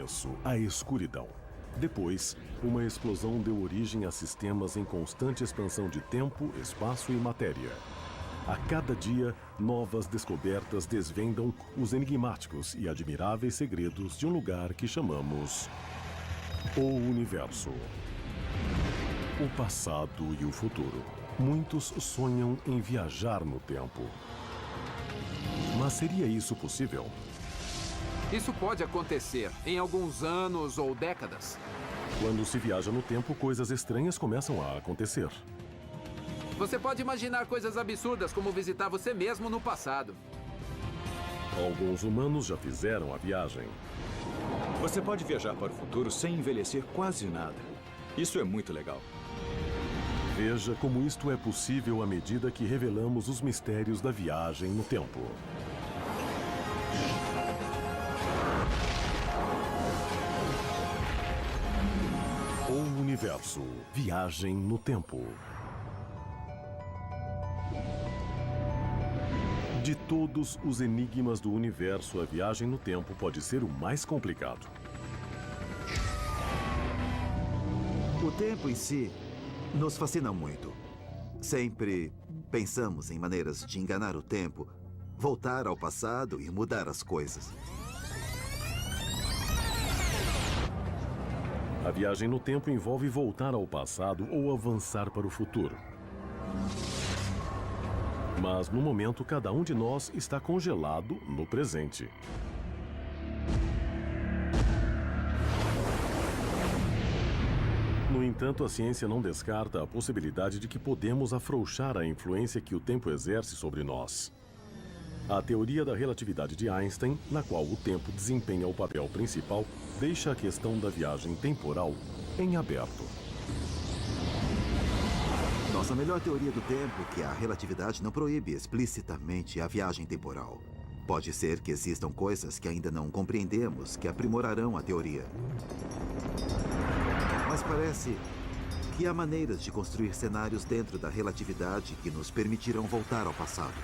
começo, a escuridão. Depois, uma explosão deu origem a sistemas em constante expansão de tempo, espaço e matéria. A cada dia, novas descobertas desvendam os enigmáticos e admiráveis segredos de um lugar que chamamos o Universo. O passado e o futuro. Muitos sonham em viajar no tempo. Mas seria isso possível? Isso pode acontecer em alguns anos ou décadas. Quando se viaja no tempo, coisas estranhas começam a acontecer. Você pode imaginar coisas absurdas como visitar você mesmo no passado. Alguns humanos já fizeram a viagem. Você pode viajar para o futuro sem envelhecer quase nada. Isso é muito legal. Veja como isto é possível à medida que revelamos os mistérios da viagem no tempo. O Universo. Viagem no tempo. De todos os enigmas do universo, a viagem no tempo pode ser o mais complicado. O tempo em si nos fascina muito. Sempre pensamos em maneiras de enganar o tempo, voltar ao passado e mudar as coisas. A viagem no tempo envolve voltar ao passado ou avançar para o futuro. Mas, no momento, cada um de nós está congelado no presente. No entanto, a ciência não descarta a possibilidade de que podemos afrouxar a influência que o tempo exerce sobre nós. A teoria da relatividade de Einstein, na qual o tempo desempenha o papel principal, deixa a questão da viagem temporal em aberto. Nossa melhor teoria do tempo, que é a relatividade, não proíbe explicitamente a viagem temporal. Pode ser que existam coisas que ainda não compreendemos que aprimorarão a teoria. Mas parece que há maneiras de construir cenários dentro da relatividade que nos permitirão voltar ao passado.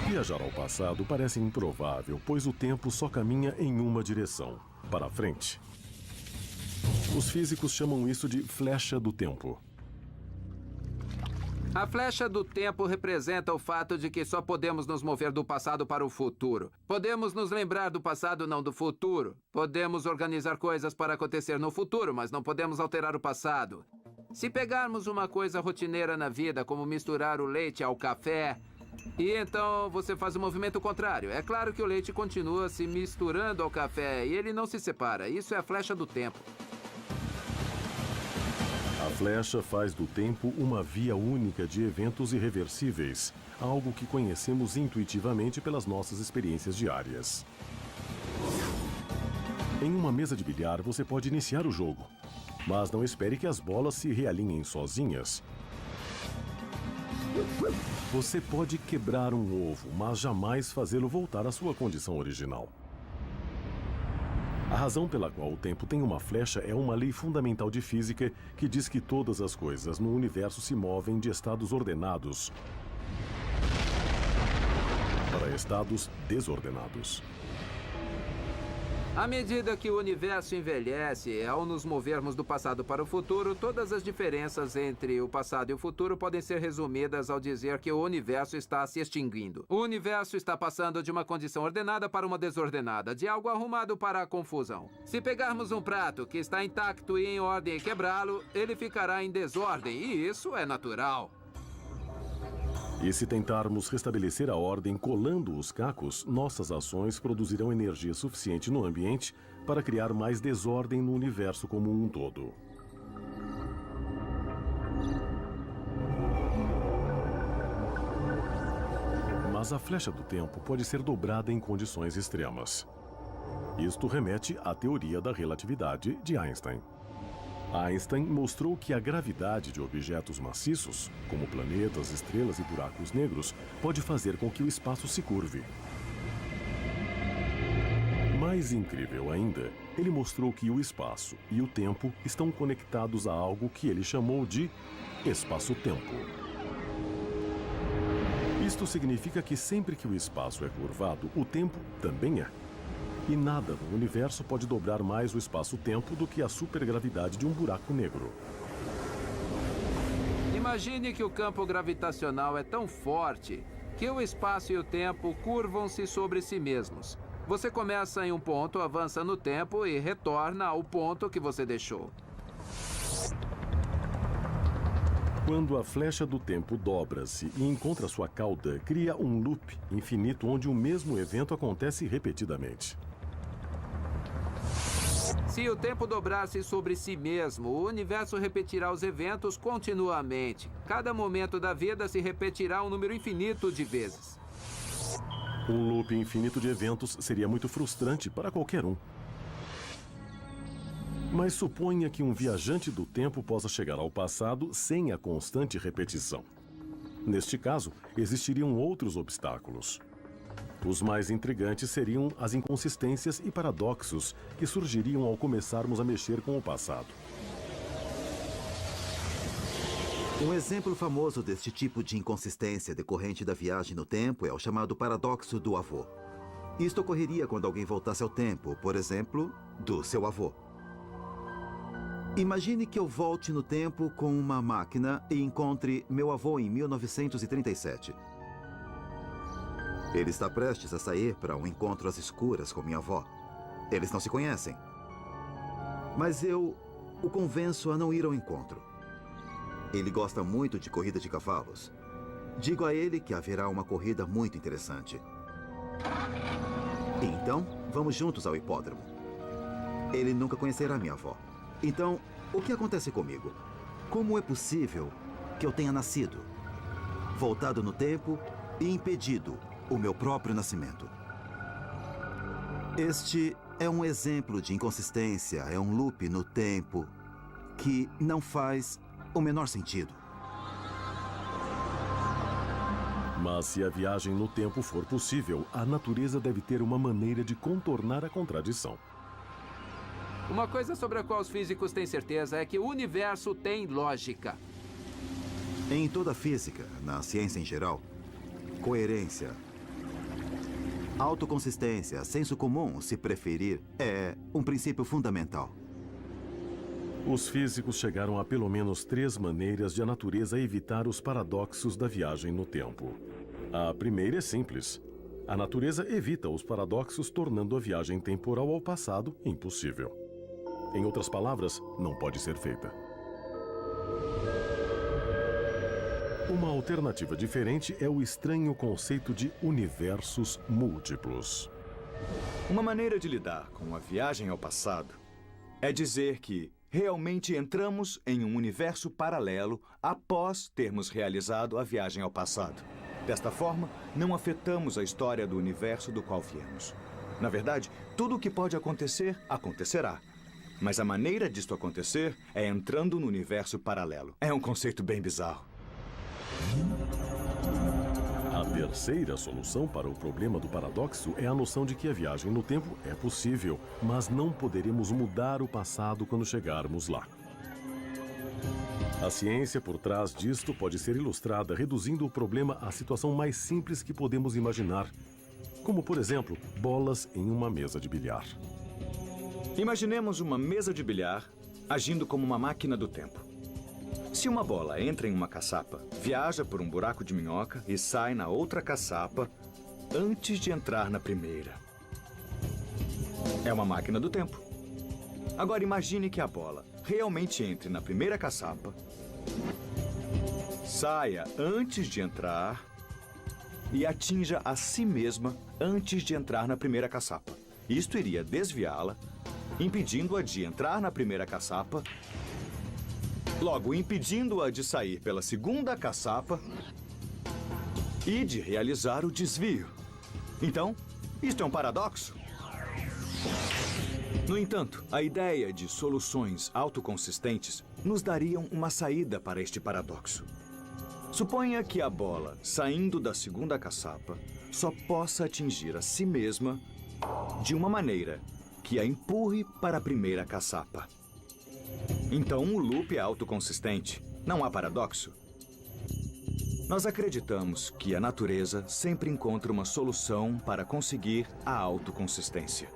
Viajar ao passado parece improvável, pois o tempo só caminha em uma direção, para frente. Os físicos chamam isso de flecha do tempo. A flecha do tempo representa o fato de que só podemos nos mover do passado para o futuro. Podemos nos lembrar do passado, não do futuro. Podemos organizar coisas para acontecer no futuro, mas não podemos alterar o passado. Se pegarmos uma coisa rotineira na vida, como misturar o leite ao café, e então você faz o movimento contrário. É claro que o leite continua se misturando ao café e ele não se separa. Isso é a flecha do tempo. A flecha faz do tempo uma via única de eventos irreversíveis, algo que conhecemos intuitivamente pelas nossas experiências diárias. Em uma mesa de bilhar, você pode iniciar o jogo, mas não espere que as bolas se realinhem sozinhas. Você pode quebrar um ovo, mas jamais fazê-lo voltar à sua condição original. A razão pela qual o tempo tem uma flecha é uma lei fundamental de física que diz que todas as coisas no universo se movem de estados ordenados para estados desordenados. À medida que o universo envelhece, ao nos movermos do passado para o futuro, todas as diferenças entre o passado e o futuro podem ser resumidas ao dizer que o universo está se extinguindo. O universo está passando de uma condição ordenada para uma desordenada, de algo arrumado para a confusão. Se pegarmos um prato que está intacto e em ordem e quebrá-lo, ele ficará em desordem, e isso é natural. E se tentarmos restabelecer a ordem colando os cacos, nossas ações produzirão energia suficiente no ambiente para criar mais desordem no universo como um todo. Mas a flecha do tempo pode ser dobrada em condições extremas. Isto remete à teoria da relatividade de Einstein. Einstein mostrou que a gravidade de objetos maciços, como planetas, estrelas e buracos negros, pode fazer com que o espaço se curve. Mais incrível ainda, ele mostrou que o espaço e o tempo estão conectados a algo que ele chamou de espaço-tempo. Isto significa que sempre que o espaço é curvado, o tempo também é. E nada no universo pode dobrar mais o espaço-tempo do que a supergravidade de um buraco negro. Imagine que o campo gravitacional é tão forte que o espaço e o tempo curvam-se sobre si mesmos. Você começa em um ponto, avança no tempo e retorna ao ponto que você deixou. Quando a flecha do tempo dobra-se e encontra sua cauda, cria um loop infinito onde o mesmo evento acontece repetidamente. Se o tempo dobrar-se sobre si mesmo, o universo repetirá os eventos continuamente. Cada momento da vida se repetirá um número infinito de vezes. Um loop infinito de eventos seria muito frustrante para qualquer um. Mas suponha que um viajante do tempo possa chegar ao passado sem a constante repetição. Neste caso, existiriam outros obstáculos. Os mais intrigantes seriam as inconsistências e paradoxos que surgiriam ao começarmos a mexer com o passado. Um exemplo famoso deste tipo de inconsistência decorrente da viagem no tempo é o chamado paradoxo do avô. Isto ocorreria quando alguém voltasse ao tempo, por exemplo, do seu avô. Imagine que eu volte no tempo com uma máquina e encontre meu avô em 1937. Ele está prestes a sair para um encontro às escuras com minha avó. Eles não se conhecem. Mas eu o convenço a não ir ao encontro. Ele gosta muito de corrida de cavalos. Digo a ele que haverá uma corrida muito interessante. Então, vamos juntos ao hipódromo. Ele nunca conhecerá minha avó. Então, o que acontece comigo? Como é possível que eu tenha nascido, voltado no tempo e impedido o meu próprio nascimento? Este é um exemplo de inconsistência, é um loop no tempo que não faz o menor sentido. Mas se a viagem no tempo for possível, a natureza deve ter uma maneira de contornar a contradição. Uma coisa sobre a qual os físicos têm certeza é que o universo tem lógica. Em toda a física, na ciência em geral, coerência, autoconsistência, senso comum, se preferir, é um princípio fundamental. Os físicos chegaram a pelo menos 3 maneiras de a natureza evitar os paradoxos da viagem no tempo. A primeira é simples. A natureza evita os paradoxos, tornando a viagem temporal ao passado impossível. Em outras palavras, não pode ser feita. Uma alternativa diferente é o estranho conceito de universos múltiplos. Uma maneira de lidar com a viagem ao passado é dizer que realmente entramos em um universo paralelo após termos realizado a viagem ao passado. Desta forma, não afetamos a história do universo do qual viemos. Na verdade, tudo o que pode acontecer, acontecerá. Mas a maneira disto acontecer é entrando no universo paralelo. É um conceito bem bizarro. A terceira solução para o problema do paradoxo é a noção de que a viagem no tempo é possível, mas não poderemos mudar o passado quando chegarmos lá. A ciência por trás disto pode ser ilustrada reduzindo o problema à situação mais simples que podemos imaginar, como, por exemplo, bolas em uma mesa de bilhar. Imaginemos uma mesa de bilhar agindo como uma máquina do tempo. Se uma bola entra em uma caçapa, viaja por um buraco de minhoca e sai na outra caçapa antes de entrar na primeira. É uma máquina do tempo. Agora imagine que a bola realmente entre na primeira caçapa, saia antes de entrar e atinja a si mesma antes de entrar na primeira caçapa. Isto iria desviá-la, impedindo-a de entrar na primeira caçapa, logo impedindo-a de sair pela segunda caçapa e de realizar o desvio. Então, isto é um paradoxo? No entanto, a ideia de soluções autoconsistentes nos dariam uma saída para este paradoxo. Suponha que a bola, saindo da segunda caçapa, só possa atingir a si mesma de uma maneira que a empurre para a primeira caçapa. Então, o loop é autoconsistente. Não há paradoxo. Nós acreditamos que a natureza sempre encontra uma solução para conseguir a autoconsistência.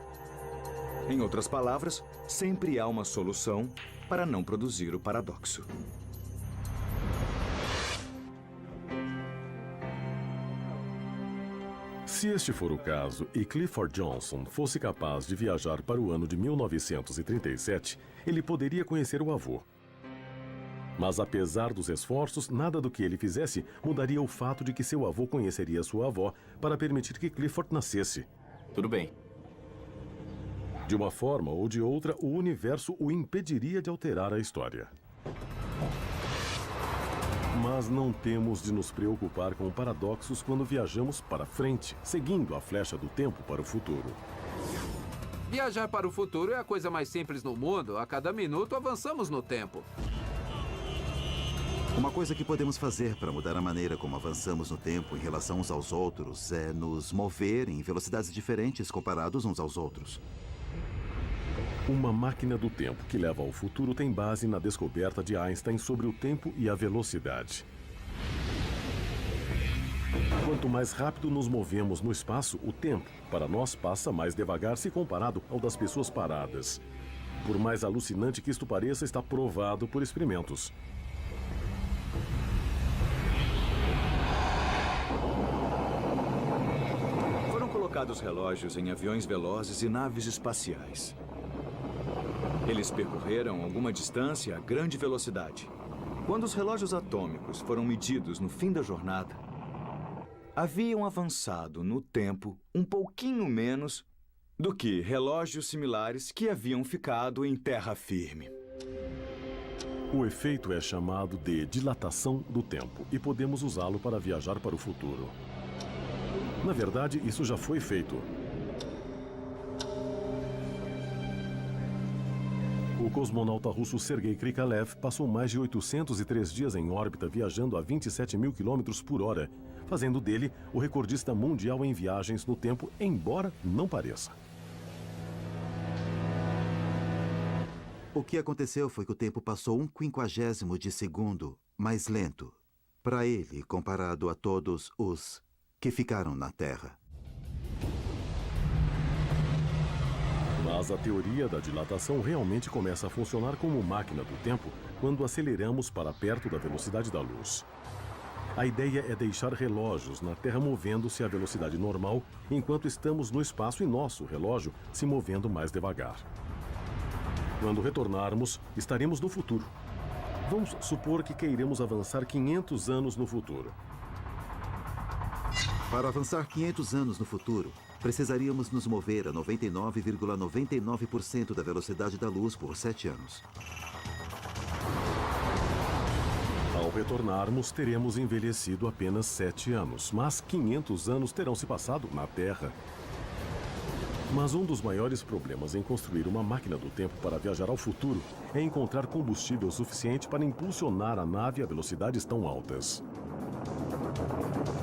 Em outras palavras, sempre há uma solução para não produzir o paradoxo. Se este for o caso e Clifford Johnson fosse capaz de viajar para o ano de 1937, ele poderia conhecer o avô. Mas apesar dos esforços, nada do que ele fizesse mudaria o fato de que seu avô conheceria sua avó para permitir que Clifford nascesse. Tudo bem. De uma forma ou de outra, o universo o impediria de alterar a história. Mas não temos de nos preocupar com paradoxos quando viajamos para frente, seguindo a flecha do tempo para o futuro. Viajar para o futuro é a coisa mais simples no mundo. A cada minuto avançamos no tempo. Uma coisa que podemos fazer para mudar a maneira como avançamos no tempo em relação uns aos outros é nos mover em velocidades diferentes comparados uns aos outros. Uma máquina do tempo que leva ao futuro tem base na descoberta de Einstein sobre o tempo e a velocidade. Quanto mais rápido nos movemos no espaço, o tempo, para nós, passa mais devagar se comparado ao das pessoas paradas. Por mais alucinante que isto pareça, está provado por experimentos. Foram colocados relógios em aviões velozes e naves espaciais. Eles percorreram alguma distância a grande velocidade. Quando os relógios atômicos foram medidos no fim da jornada, haviam avançado no tempo um pouquinho menos do que relógios similares que haviam ficado em terra firme. O efeito é chamado de dilatação do tempo e podemos usá-lo para viajar para o futuro. Na verdade, isso já foi feito. O cosmonauta russo Sergei Krikalev passou mais de 803 dias em órbita viajando a 27 mil quilômetros por hora, fazendo dele o recordista mundial em viagens no tempo, embora não pareça. O que aconteceu foi que o tempo passou 1/50 de segundo mais lento para ele comparado a todos os que ficaram na Terra. Mas a teoria da dilatação realmente começa a funcionar como máquina do tempo quando aceleramos para perto da velocidade da luz. A ideia é deixar relógios na Terra movendo-se à velocidade normal, enquanto estamos no espaço e nosso relógio se movendo mais devagar. Quando retornarmos, estaremos no futuro. Vamos supor que queiremos avançar 500 anos no futuro. Para avançar 500 anos no futuro, precisaríamos nos mover a 99,99% da velocidade da luz por 7 anos. Ao retornarmos, teremos envelhecido apenas 7 anos, mas 500 anos terão se passado na Terra. Mas um dos maiores problemas em construir uma máquina do tempo para viajar ao futuro é encontrar combustível suficiente para impulsionar a nave a velocidades tão altas.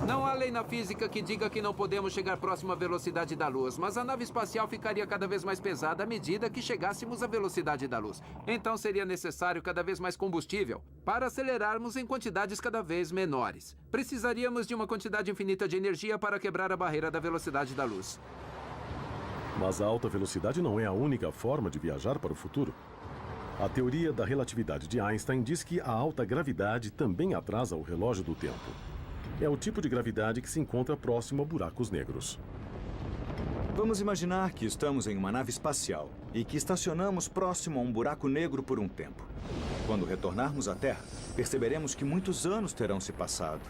Não há lei na física que diga que não podemos chegar próximo à velocidade da luz, mas a nave espacial ficaria cada vez mais pesada à medida que chegássemos à velocidade da luz. Então seria necessário cada vez mais combustível para acelerarmos em quantidades cada vez menores. Precisaríamos de uma quantidade infinita de energia para quebrar a barreira da velocidade da luz. Mas a alta velocidade não é a única forma de viajar para o futuro. A teoria da relatividade de Einstein diz que a alta gravidade também atrasa o relógio do tempo. É o tipo de gravidade que se encontra próximo a buracos negros. Vamos imaginar que estamos em uma nave espacial e que estacionamos próximo a um buraco negro por um tempo. Quando retornarmos à Terra, perceberemos que muitos anos terão se passado.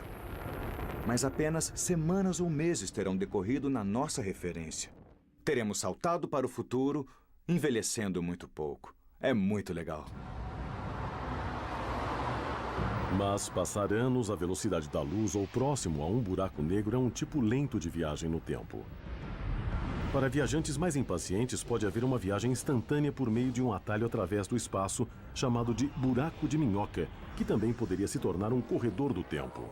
Mas apenas semanas ou meses terão decorrido na nossa referência. Teremos saltado para o futuro, envelhecendo muito pouco. É muito legal. Mas passar anos à velocidade da luz ou próximo a um buraco negro é um tipo lento de viagem no tempo. Para viajantes mais impacientes, pode haver uma viagem instantânea por meio de um atalho através do espaço, chamado de buraco de minhoca, que também poderia se tornar um corredor do tempo.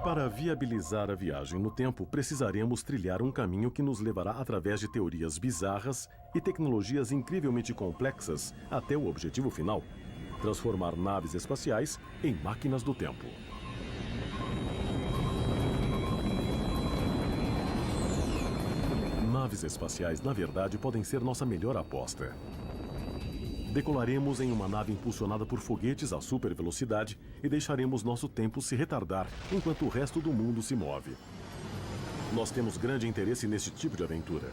Para viabilizar a viagem no tempo, precisaremos trilhar um caminho que nos levará através de teorias bizarras e tecnologias incrivelmente complexas até o objetivo final. transformar naves espaciais em máquinas do tempo. Naves espaciais, na verdade, podem ser nossa melhor aposta. Decolaremos em uma nave impulsionada por foguetes a super velocidade e deixaremos nosso tempo se retardar enquanto o resto do mundo se move. Nós temos grande interesse nesse tipo de aventura.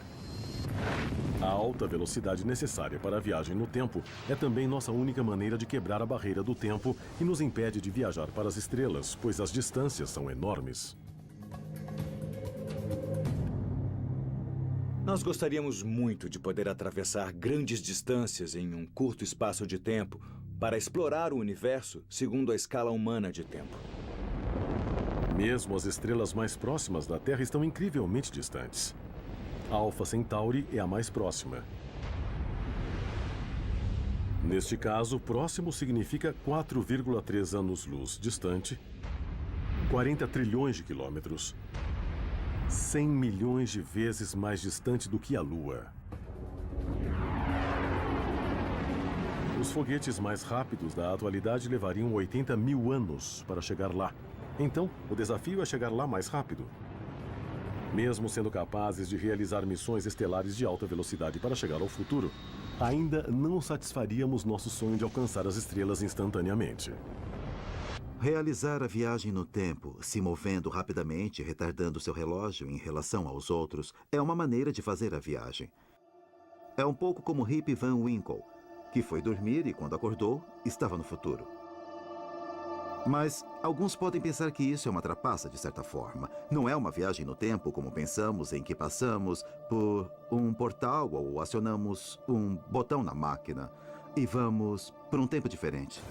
A alta velocidade necessária para a viagem no tempo é também nossa única maneira de quebrar a barreira do tempo e nos impede de viajar para as estrelas, pois as distâncias são enormes. Nós gostaríamos muito de poder atravessar grandes distâncias em um curto espaço de tempo para explorar o universo segundo a escala humana de tempo. Mesmo as estrelas mais próximas da Terra estão incrivelmente distantes. Alpha Centauri é a mais próxima. Neste caso, próximo significa 4,3 anos-luz distante, 40 trilhões de quilômetros, 100 milhões de vezes mais distante do que a Lua. Os foguetes mais rápidos da atualidade levariam 80 mil anos para chegar lá. Então, o desafio é chegar lá mais rápido. Mesmo sendo capazes de realizar missões estelares de alta velocidade para chegar ao futuro, ainda não satisfaríamos nosso sonho de alcançar as estrelas instantaneamente. Realizar a viagem no tempo, se movendo rapidamente, retardando seu relógio em relação aos outros, é uma maneira de fazer a viagem. É um pouco como Rip Van Winkle, que foi dormir e, quando acordou, estava no futuro. Mas alguns podem pensar que isso é uma trapaça, de certa forma. Não é uma viagem no tempo como pensamos, em que passamos por um portal ou acionamos um botão na máquina e vamos por um tempo diferente.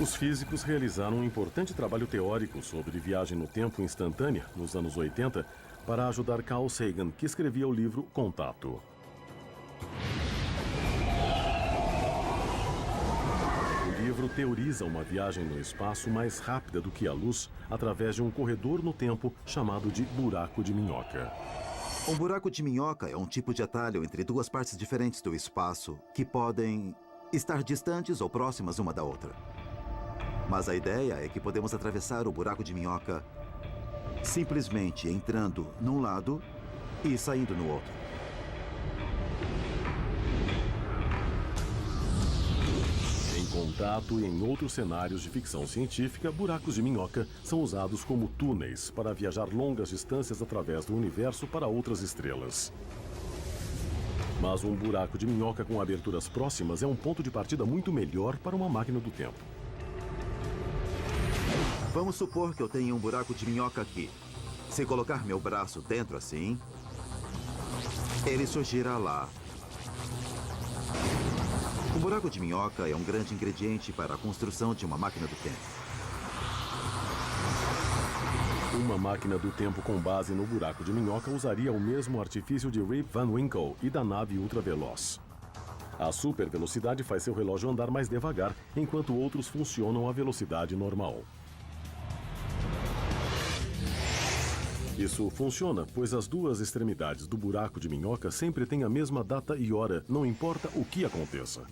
Os físicos realizaram um importante trabalho teórico sobre viagem no tempo instantânea nos anos 80 para ajudar Carl Sagan, que escrevia o livro Contato. O livro teoriza uma viagem no espaço mais rápida do que a luz através de um corredor no tempo chamado de buraco de minhoca. Um buraco de minhoca é um tipo de atalho entre duas partes diferentes do espaço que podem estar distantes ou próximas uma da outra. Mas a ideia é que podemos atravessar o buraco de minhoca simplesmente entrando num lado e saindo no outro. Em Contato e em outros cenários de ficção científica, buracos de minhoca são usados como túneis para viajar longas distâncias através do universo para outras estrelas. Mas um buraco de minhoca com aberturas próximas é um ponto de partida muito melhor para uma máquina do tempo. Vamos supor que eu tenho um buraco de minhoca aqui. Se colocar meu braço dentro assim, ele surgirá lá. Um buraco de minhoca é um grande ingrediente para a construção de uma máquina do tempo. Uma máquina do tempo com base no buraco de minhoca usaria o mesmo artifício de Rip Van Winkle e da nave ultraveloz. A supervelocidade faz seu relógio andar mais devagar, enquanto outros funcionam à velocidade normal. Isso funciona, pois as duas extremidades do buraco de minhoca sempre têm a mesma data e hora, não importa o que aconteça.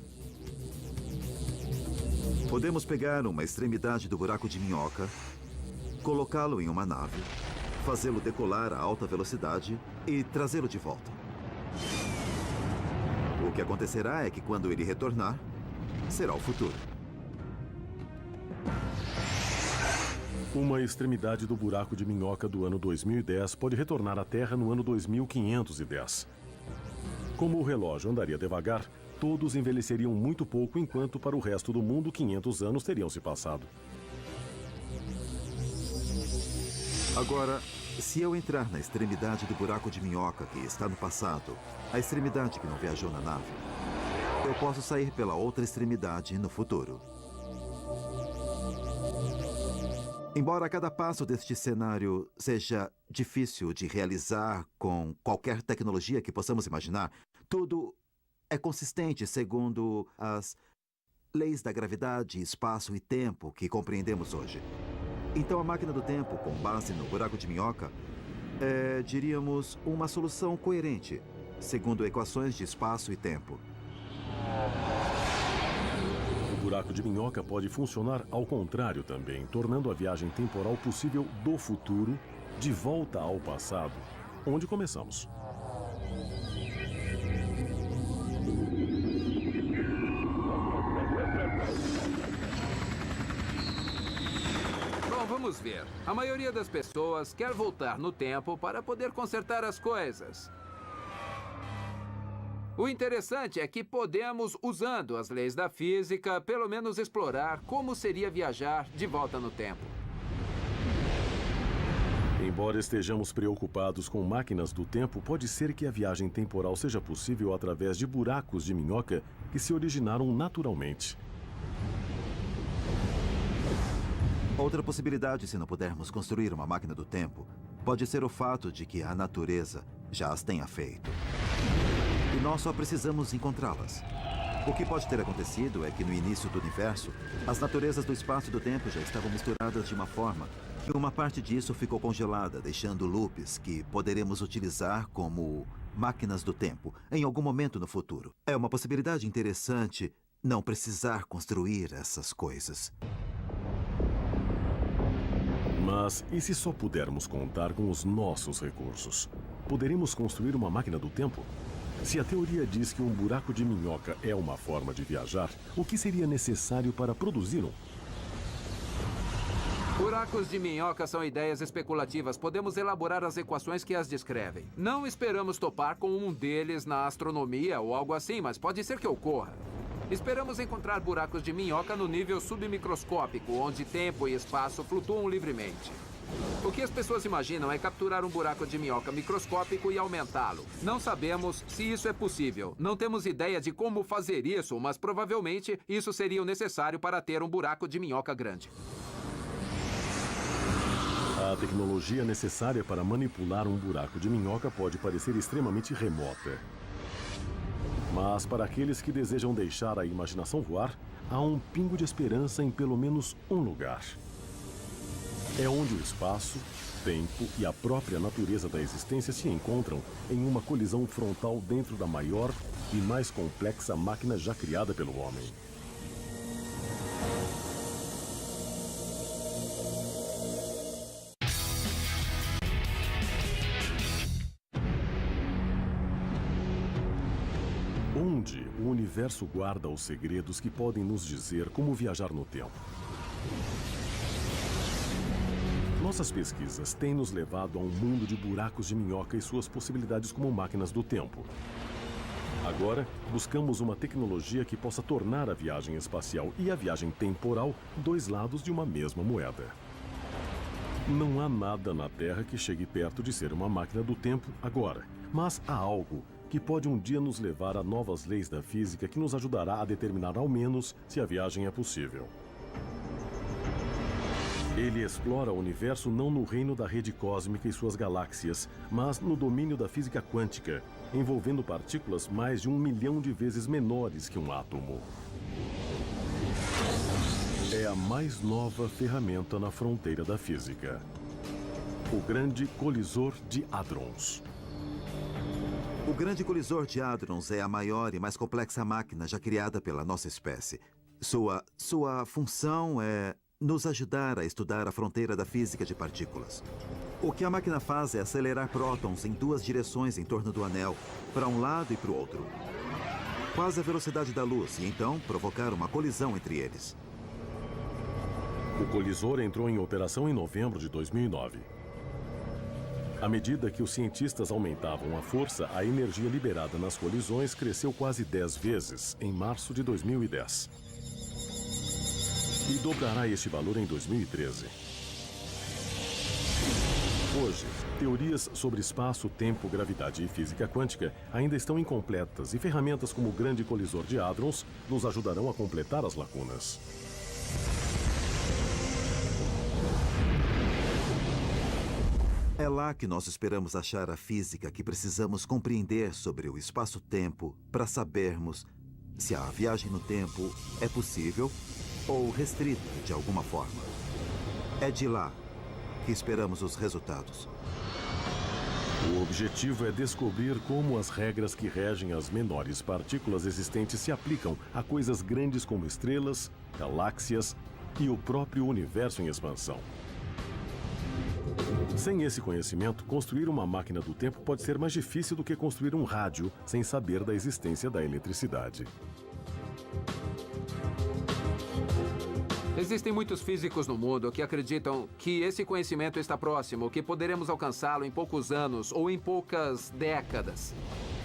Podemos pegar uma extremidade do buraco de minhoca, colocá-lo em uma nave, fazê-lo decolar a alta velocidade e trazê-lo de volta. O que acontecerá é que quando ele retornar, será o futuro. Uma extremidade do buraco de minhoca do ano 2010 pode retornar à Terra no ano 2510. Como o relógio andaria devagar, todos envelheceriam muito pouco, enquanto para o resto do mundo 500 anos teriam se passado. Agora, se eu entrar na extremidade do buraco de minhoca que está no passado, a extremidade que não viajou na nave, eu posso sair pela outra extremidade no futuro. Embora cada passo deste cenário seja difícil de realizar com qualquer tecnologia que possamos imaginar, tudo é consistente segundo as leis da gravidade, espaço e tempo que compreendemos hoje. Então a máquina do tempo, com base no buraco de minhoca, é, diríamos, uma solução coerente, segundo equações de espaço e tempo. buraco de minhoca pode funcionar ao contrário também, tornando a viagem temporal possível do futuro de volta ao passado, onde começamos. Bom, vamos ver. A maioria das pessoas quer voltar no tempo para poder consertar as coisas. O interessante é que podemos, usando as leis da física, pelo menos explorar como seria viajar de volta no tempo. Embora estejamos preocupados com máquinas do tempo, pode ser que a viagem temporal seja possível através de buracos de minhoca que se originaram naturalmente. Outra possibilidade, se não pudermos construir uma máquina do tempo, pode ser o fato de que a natureza já as tenha feito. E nós só precisamos encontrá-las. O que pode ter acontecido é que no início do universo, as naturezas do espaço e do tempo já estavam misturadas de uma forma que uma parte disso ficou congelada, deixando loops que poderemos utilizar como máquinas do tempo em algum momento no futuro. É uma possibilidade interessante não precisar construir essas coisas. Mas e se só pudermos contar com os nossos recursos? Poderíamos construir uma máquina do tempo? Se a teoria diz que um buraco de minhoca é uma forma de viajar, o que seria necessário para produzir um? Buracos de minhoca são ideias especulativas. Podemos elaborar as equações que as descrevem. Não esperamos topar com um deles na astronomia ou algo assim, mas pode ser que ocorra. Esperamos encontrar buracos de minhoca no nível submicroscópico, onde tempo e espaço flutuam livremente. O que as pessoas imaginam é capturar um buraco de minhoca microscópico e aumentá-lo. Não sabemos se isso é possível. Não temos ideia de como fazer isso, mas provavelmente isso seria o necessário para ter um buraco de minhoca grande. A tecnologia necessária para manipular um buraco de minhoca pode parecer extremamente remota. Mas para aqueles que desejam deixar a imaginação voar, há um pingo de esperança em pelo menos um lugar. É onde o espaço, tempo e a própria natureza da existência se encontram em uma colisão frontal dentro da maior e mais complexa máquina já criada pelo homem. Onde o universo guarda os segredos que podem nos dizer como viajar no tempo. Nossas pesquisas têm nos levado a um mundo de buracos de minhoca e suas possibilidades como máquinas do tempo. Agora, buscamos uma tecnologia que possa tornar a viagem espacial e a viagem temporal dois lados de uma mesma moeda. Não há nada na Terra que chegue perto de ser uma máquina do tempo agora, mas há algo que pode um dia nos levar a novas leis da física que nos ajudará a determinar ao menos se a viagem é possível. Ele explora o universo não no reino da rede cósmica e suas galáxias, mas no domínio da física quântica, envolvendo partículas mais de 1 milhão de vezes menores que um átomo. É a mais nova ferramenta na fronteira da física. O Grande Colisor de Hadrons. O Grande Colisor de Hadrons é a maior e mais complexa máquina já criada pela nossa espécie. Sua função é nos ajudar a estudar a fronteira da física de partículas. O que a máquina faz é acelerar prótons em duas direções em torno do anel, para um lado e para o outro, quase a velocidade da luz, e então provocar uma colisão entre eles. O colisor entrou em operação em novembro de 2009. À medida que os cientistas aumentavam a força, a energia liberada nas colisões cresceu quase 10 vezes em março de 2010. E dobrará este valor em 2013. Hoje, teorias sobre espaço, tempo, gravidade e física quântica ainda estão incompletas e ferramentas como o Grande Colisor de Hadrons nos ajudarão a completar as lacunas. É lá que nós esperamos achar a física que precisamos compreender sobre o espaço-tempo para sabermos se a viagem no tempo é possível ou restrita de alguma forma. É de lá que esperamos os resultados. O objetivo é descobrir como as regras que regem as menores partículas existentes se aplicam a coisas grandes como estrelas, galáxias e o próprio universo em expansão. Sem esse conhecimento, construir uma máquina do tempo pode ser mais difícil do que construir um rádio sem saber da existência da eletricidade. Existem muitos físicos no mundo que acreditam que esse conhecimento está próximo, que poderemos alcançá-lo em poucos anos ou em poucas décadas.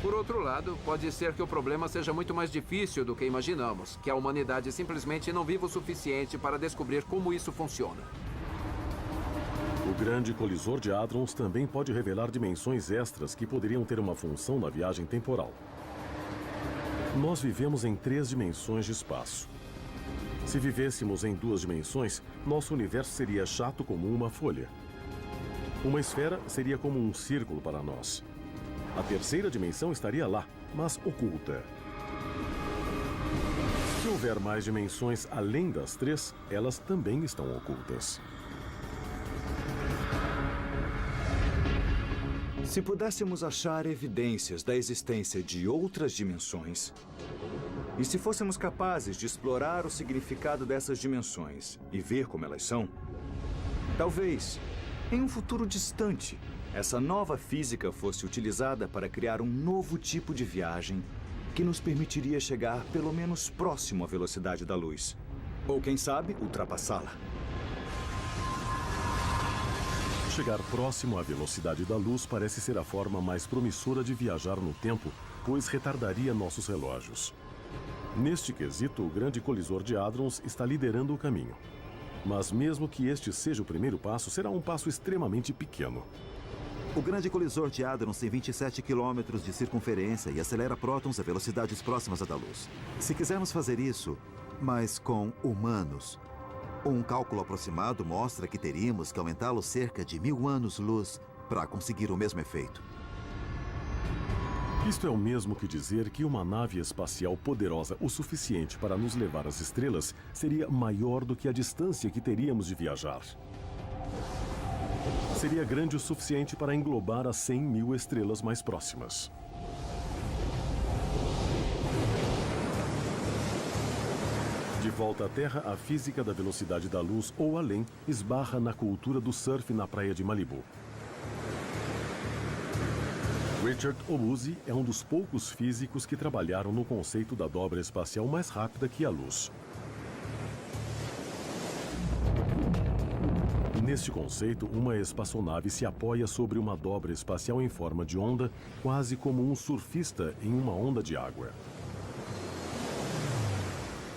Por outro lado, pode ser que o problema seja muito mais difícil do que imaginamos, que a humanidade simplesmente não viva o suficiente para descobrir como isso funciona. O grande colisor de hadrons também pode revelar dimensões extras que poderiam ter uma função na viagem temporal. Nós vivemos em 3 dimensões de espaço. Se vivêssemos em 2 dimensões, nosso universo seria chato como uma folha. Uma esfera seria como um círculo para nós. A 3ª dimensão estaria lá, mas oculta. Se houver mais dimensões além das 3, elas também estão ocultas. Se pudéssemos achar evidências da existência de outras dimensões, e se fôssemos capazes de explorar o significado dessas dimensões e ver como elas são, talvez, em um futuro distante, essa nova física fosse utilizada para criar um novo tipo de viagem que nos permitiria chegar pelo menos próximo à velocidade da luz. Ou, quem sabe, ultrapassá-la. Chegar próximo à velocidade da luz parece ser a forma mais promissora de viajar no tempo, pois retardaria nossos relógios. Neste quesito, o grande colisor de hadrons está liderando o caminho. Mas mesmo que este seja o primeiro passo, será um passo extremamente pequeno. O grande colisor de hadrons tem 27 quilômetros de circunferência e acelera prótons a velocidades próximas à da luz. Se quisermos fazer isso, mas com humanos, um cálculo aproximado mostra que teríamos que aumentá-lo cerca de 1000 anos-luz para conseguir o mesmo efeito. Isto é o mesmo que dizer que uma nave espacial poderosa o suficiente para nos levar às estrelas seria maior do que a distância que teríamos de viajar. Seria grande o suficiente para englobar as 100.000 estrelas mais próximas. De volta à Terra, a física da velocidade da luz ou além esbarra na cultura do surf na praia de Malibu. Richard Obuzi é um dos poucos físicos que trabalharam no conceito da dobra espacial mais rápida que a luz. Neste conceito, uma espaçonave se apoia sobre uma dobra espacial em forma de onda, quase como um surfista em uma onda de água.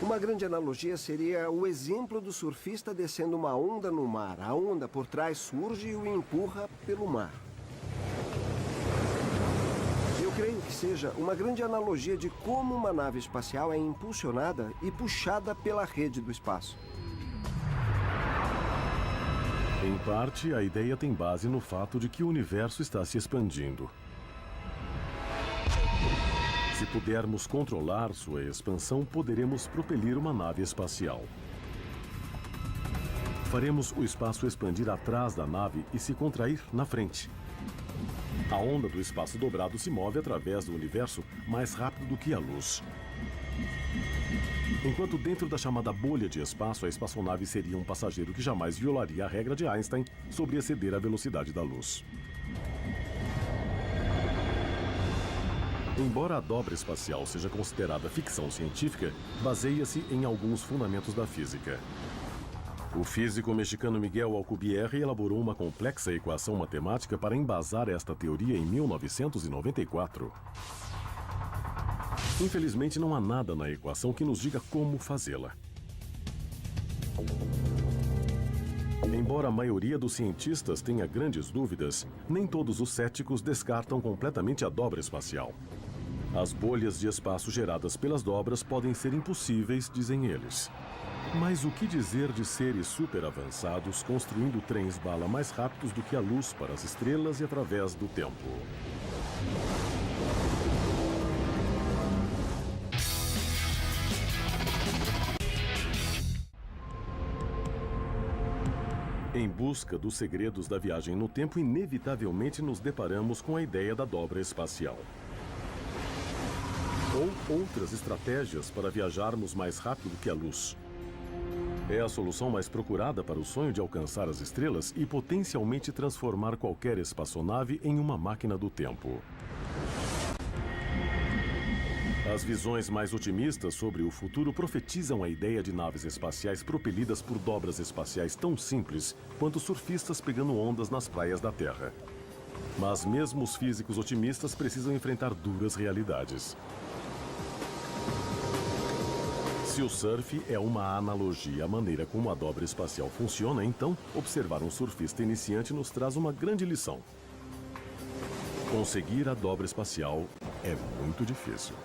Uma grande analogia seria o exemplo do surfista descendo uma onda no mar. A onda por trás surge e o empurra pelo mar. Eu creio que seja uma grande analogia de como uma nave espacial é impulsionada e puxada pela rede do espaço. Em parte, a ideia tem base no fato de que o universo está se expandindo. Se pudermos controlar sua expansão, poderemos propelir uma nave espacial. Faremos o espaço expandir atrás da nave e se contrair na frente. A onda do espaço dobrado se move através do universo mais rápido do que a luz. Enquanto dentro da chamada bolha de espaço, a espaçonave seria um passageiro que jamais violaria a regra de Einstein sobre exceder a velocidade da luz. Embora a dobra espacial seja considerada ficção científica, baseia-se em alguns fundamentos da física. O físico mexicano Miguel Alcubierre elaborou uma complexa equação matemática para embasar esta teoria em 1994. Infelizmente, não há nada na equação que nos diga como fazê-la. Embora a maioria dos cientistas tenha grandes dúvidas, nem todos os céticos descartam completamente a dobra espacial. As bolhas de espaço geradas pelas dobras podem ser impossíveis, dizem eles. Mas o que dizer de seres super avançados construindo trens-bala mais rápidos do que a luz para as estrelas e através do tempo? Em busca dos segredos da viagem no tempo, inevitavelmente nos deparamos com a ideia da dobra espacial. Ou outras estratégias para viajarmos mais rápido que a luz. É a solução mais procurada para o sonho de alcançar as estrelas e potencialmente transformar qualquer espaçonave em uma máquina do tempo. As visões mais otimistas sobre o futuro profetizam a ideia de naves espaciais propelidas por dobras espaciais tão simples quanto surfistas pegando ondas nas praias da Terra. Mas mesmo os físicos otimistas precisam enfrentar duras realidades. Se o surf é uma analogia à maneira como a dobra espacial funciona, então observar um surfista iniciante nos traz uma grande lição. Conseguir a dobra espacial é muito difícil.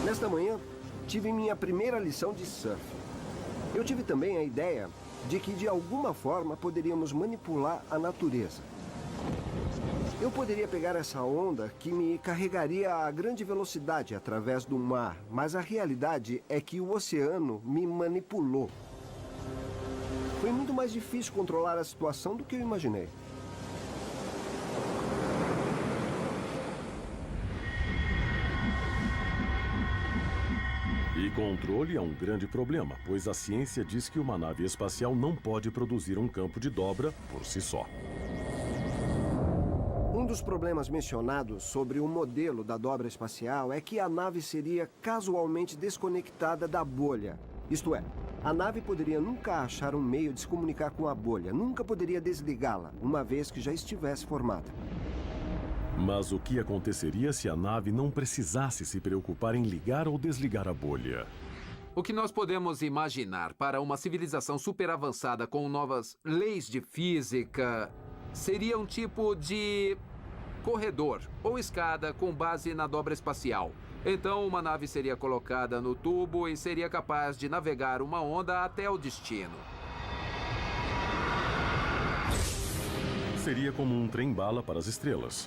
Nesta manhã, tive minha primeira lição de surf. Eu tive também a ideia de que, de alguma forma, poderíamos manipular a natureza. Eu poderia pegar essa onda que me carregaria a grande velocidade através do mar, mas a realidade é que o oceano me manipulou. Foi muito mais difícil controlar a situação do que eu imaginei. E controle é um grande problema, pois a ciência diz que uma nave espacial não pode produzir um campo de dobra por si só. Um dos problemas mencionados sobre o modelo da dobra espacial é que a nave seria casualmente desconectada da bolha. Isto é, a nave poderia nunca achar um meio de se comunicar com a bolha, nunca poderia desligá-la, uma vez que já estivesse formada. Mas o que aconteceria se a nave não precisasse se preocupar em ligar ou desligar a bolha? O que nós podemos imaginar para uma civilização super avançada com novas leis de física seria um tipo de corredor ou escada com base na dobra espacial. Então, uma nave seria colocada no tubo e seria capaz de navegar uma onda até o destino. Seria como um trem-bala para as estrelas.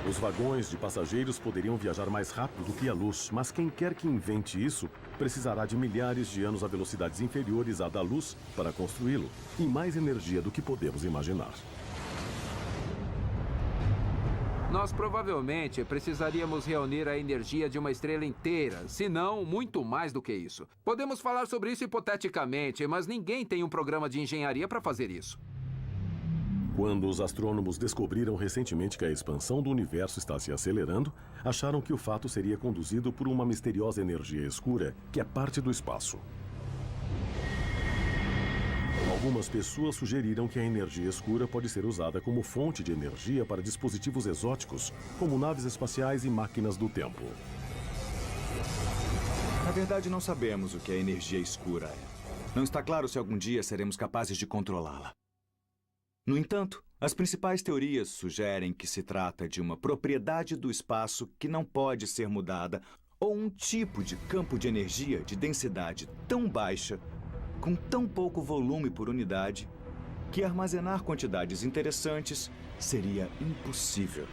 Os vagões de passageiros poderiam viajar mais rápido do que a luz, mas quem quer que invente isso precisará de milhares de anos a velocidades inferiores à da luz para construí-lo, e mais energia do que podemos imaginar. Nós provavelmente precisaríamos reunir a energia de uma estrela inteira, se não muito mais do que isso. Podemos falar sobre isso hipoteticamente, mas ninguém tem um programa de engenharia para fazer isso. Quando os astrônomos descobriram recentemente que a expansão do universo está se acelerando, acharam que o fato seria conduzido por uma misteriosa energia escura que é parte do espaço. Algumas pessoas sugeriram que a energia escura pode ser usada como fonte de energia para dispositivos exóticos, como naves espaciais e máquinas do tempo. Na verdade, não sabemos o que a energia escura é. Não está claro se algum dia seremos capazes de controlá-la. No entanto, as principais teorias sugerem que se trata de uma propriedade do espaço que não pode ser mudada ou um tipo de campo de energia de densidade tão baixa, com tão pouco volume por unidade, que armazenar quantidades interessantes seria impossível.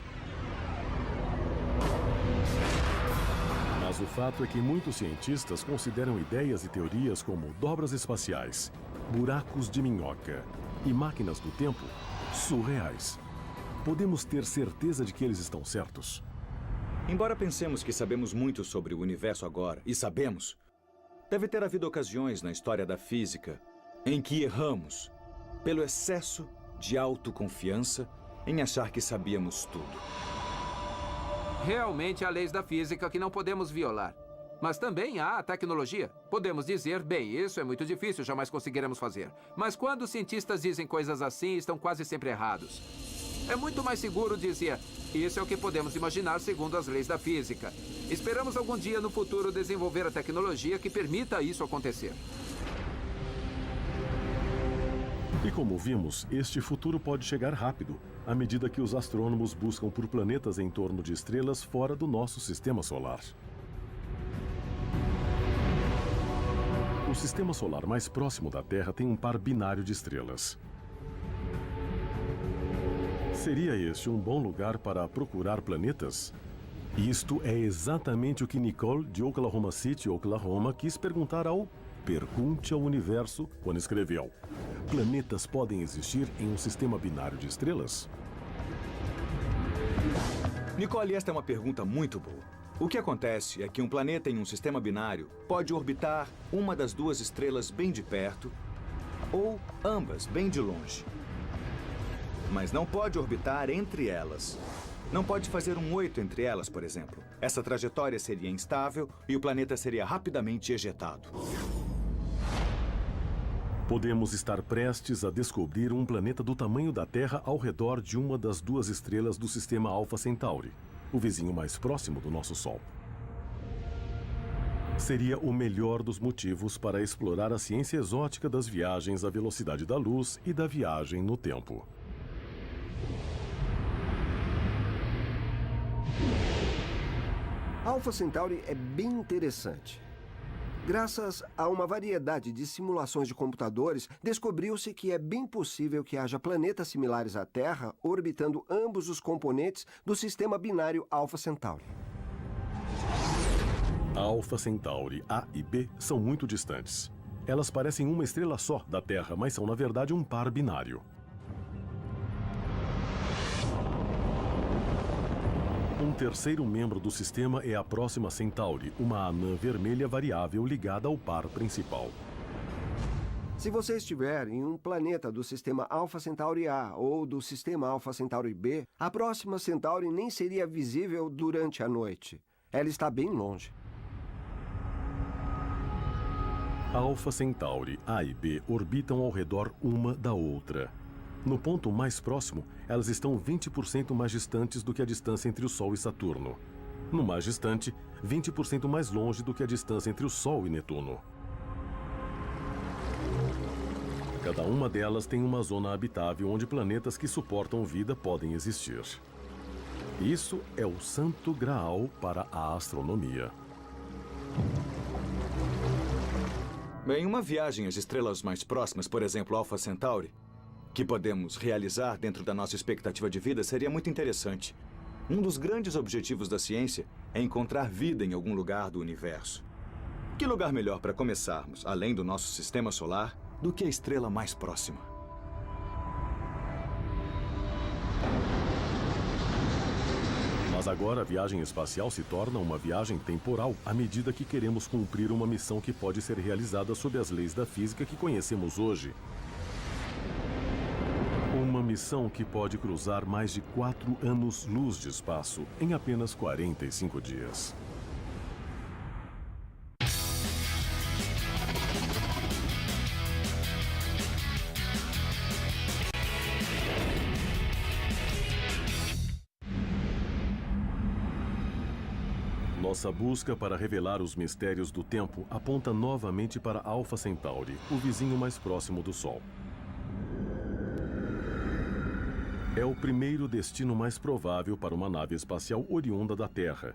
Mas o fato é que muitos cientistas consideram ideias e teorias como dobras espaciais, buracos de minhoca e máquinas do tempo surreais. Podemos ter certeza de que eles estão certos? Embora pensemos que sabemos muito sobre o universo agora, e sabemos, deve ter havido ocasiões na história da física em que erramos pelo excesso de autoconfiança em achar que sabíamos tudo. Realmente há leis da física que não podemos violar. Mas também há a tecnologia. Podemos dizer, bem, isso é muito difícil, jamais conseguiremos fazer. Mas quando os cientistas dizem coisas assim, estão quase sempre errados. É muito mais seguro dizer, isso é o que podemos imaginar segundo as leis da física. Esperamos algum dia no futuro desenvolver a tecnologia que permita isso acontecer. E como vimos, este futuro pode chegar rápido, à medida que os astrônomos buscam por planetas em torno de estrelas fora do nosso sistema solar. O sistema solar mais próximo da Terra tem um par binário de estrelas. Seria este um bom lugar para procurar planetas? Isto é exatamente o que Nicole, de Oklahoma City, Oklahoma, quis perguntar ao Pergunte ao universo quando escreveu: planetas podem existir em um sistema binário de estrelas? Nicole, esta é uma pergunta muito boa. O que acontece é que um planeta em um sistema binário pode orbitar uma das duas estrelas bem de perto ou ambas bem de longe. Mas não pode orbitar entre elas. Não pode fazer um 8 entre elas, por exemplo. Essa trajetória seria instável e o planeta seria rapidamente ejetado. Podemos estar prestes a descobrir um planeta do tamanho da Terra ao redor de uma das duas estrelas do sistema Alpha Centauri, o vizinho mais próximo do nosso Sol. Seria o melhor dos motivos para explorar a ciência exótica das viagens à velocidade da luz e da viagem no tempo. Alpha Centauri é bem interessante. Graças a uma variedade de simulações de computadores, descobriu-se que é bem possível que haja planetas similares à Terra orbitando ambos os componentes do sistema binário Alpha Centauri. Alpha Centauri A e B são muito distantes. Elas parecem uma estrela só da Terra, mas são, na verdade, um par binário. Um terceiro membro do sistema é a Próxima Centauri, uma anã vermelha variável ligada ao par principal. Se você estiver em um planeta do sistema Alpha Centauri A ou do sistema Alpha Centauri B, a Próxima Centauri nem seria visível durante a noite. Ela está bem longe. Alpha Centauri A e B orbitam ao redor uma da outra. No ponto mais próximo, elas estão 20% mais distantes do que a distância entre o Sol e Saturno. No mais distante, 20% mais longe do que a distância entre o Sol e Netuno. Cada uma delas tem uma zona habitável onde planetas que suportam vida podem existir. Isso é o santo graal para a astronomia. Bem, uma viagem às estrelas mais próximas, por exemplo, Alpha Centauri, que podemos realizar dentro da nossa expectativa de vida, seria muito interessante. Um dos grandes objetivos da ciência é encontrar vida em algum lugar do universo. Que lugar melhor para começarmos, além do nosso sistema solar, do que a estrela mais próxima? Mas agora a viagem espacial se torna uma viagem temporal à medida que queremos cumprir uma missão que pode ser realizada sob as leis da física que conhecemos hoje. Uma missão que pode cruzar mais de 4 anos-luz de espaço em apenas 45 dias. Nossa busca para revelar os mistérios do tempo aponta novamente para Alpha Centauri, o vizinho mais próximo do Sol. É o primeiro destino mais provável para uma nave espacial oriunda da Terra.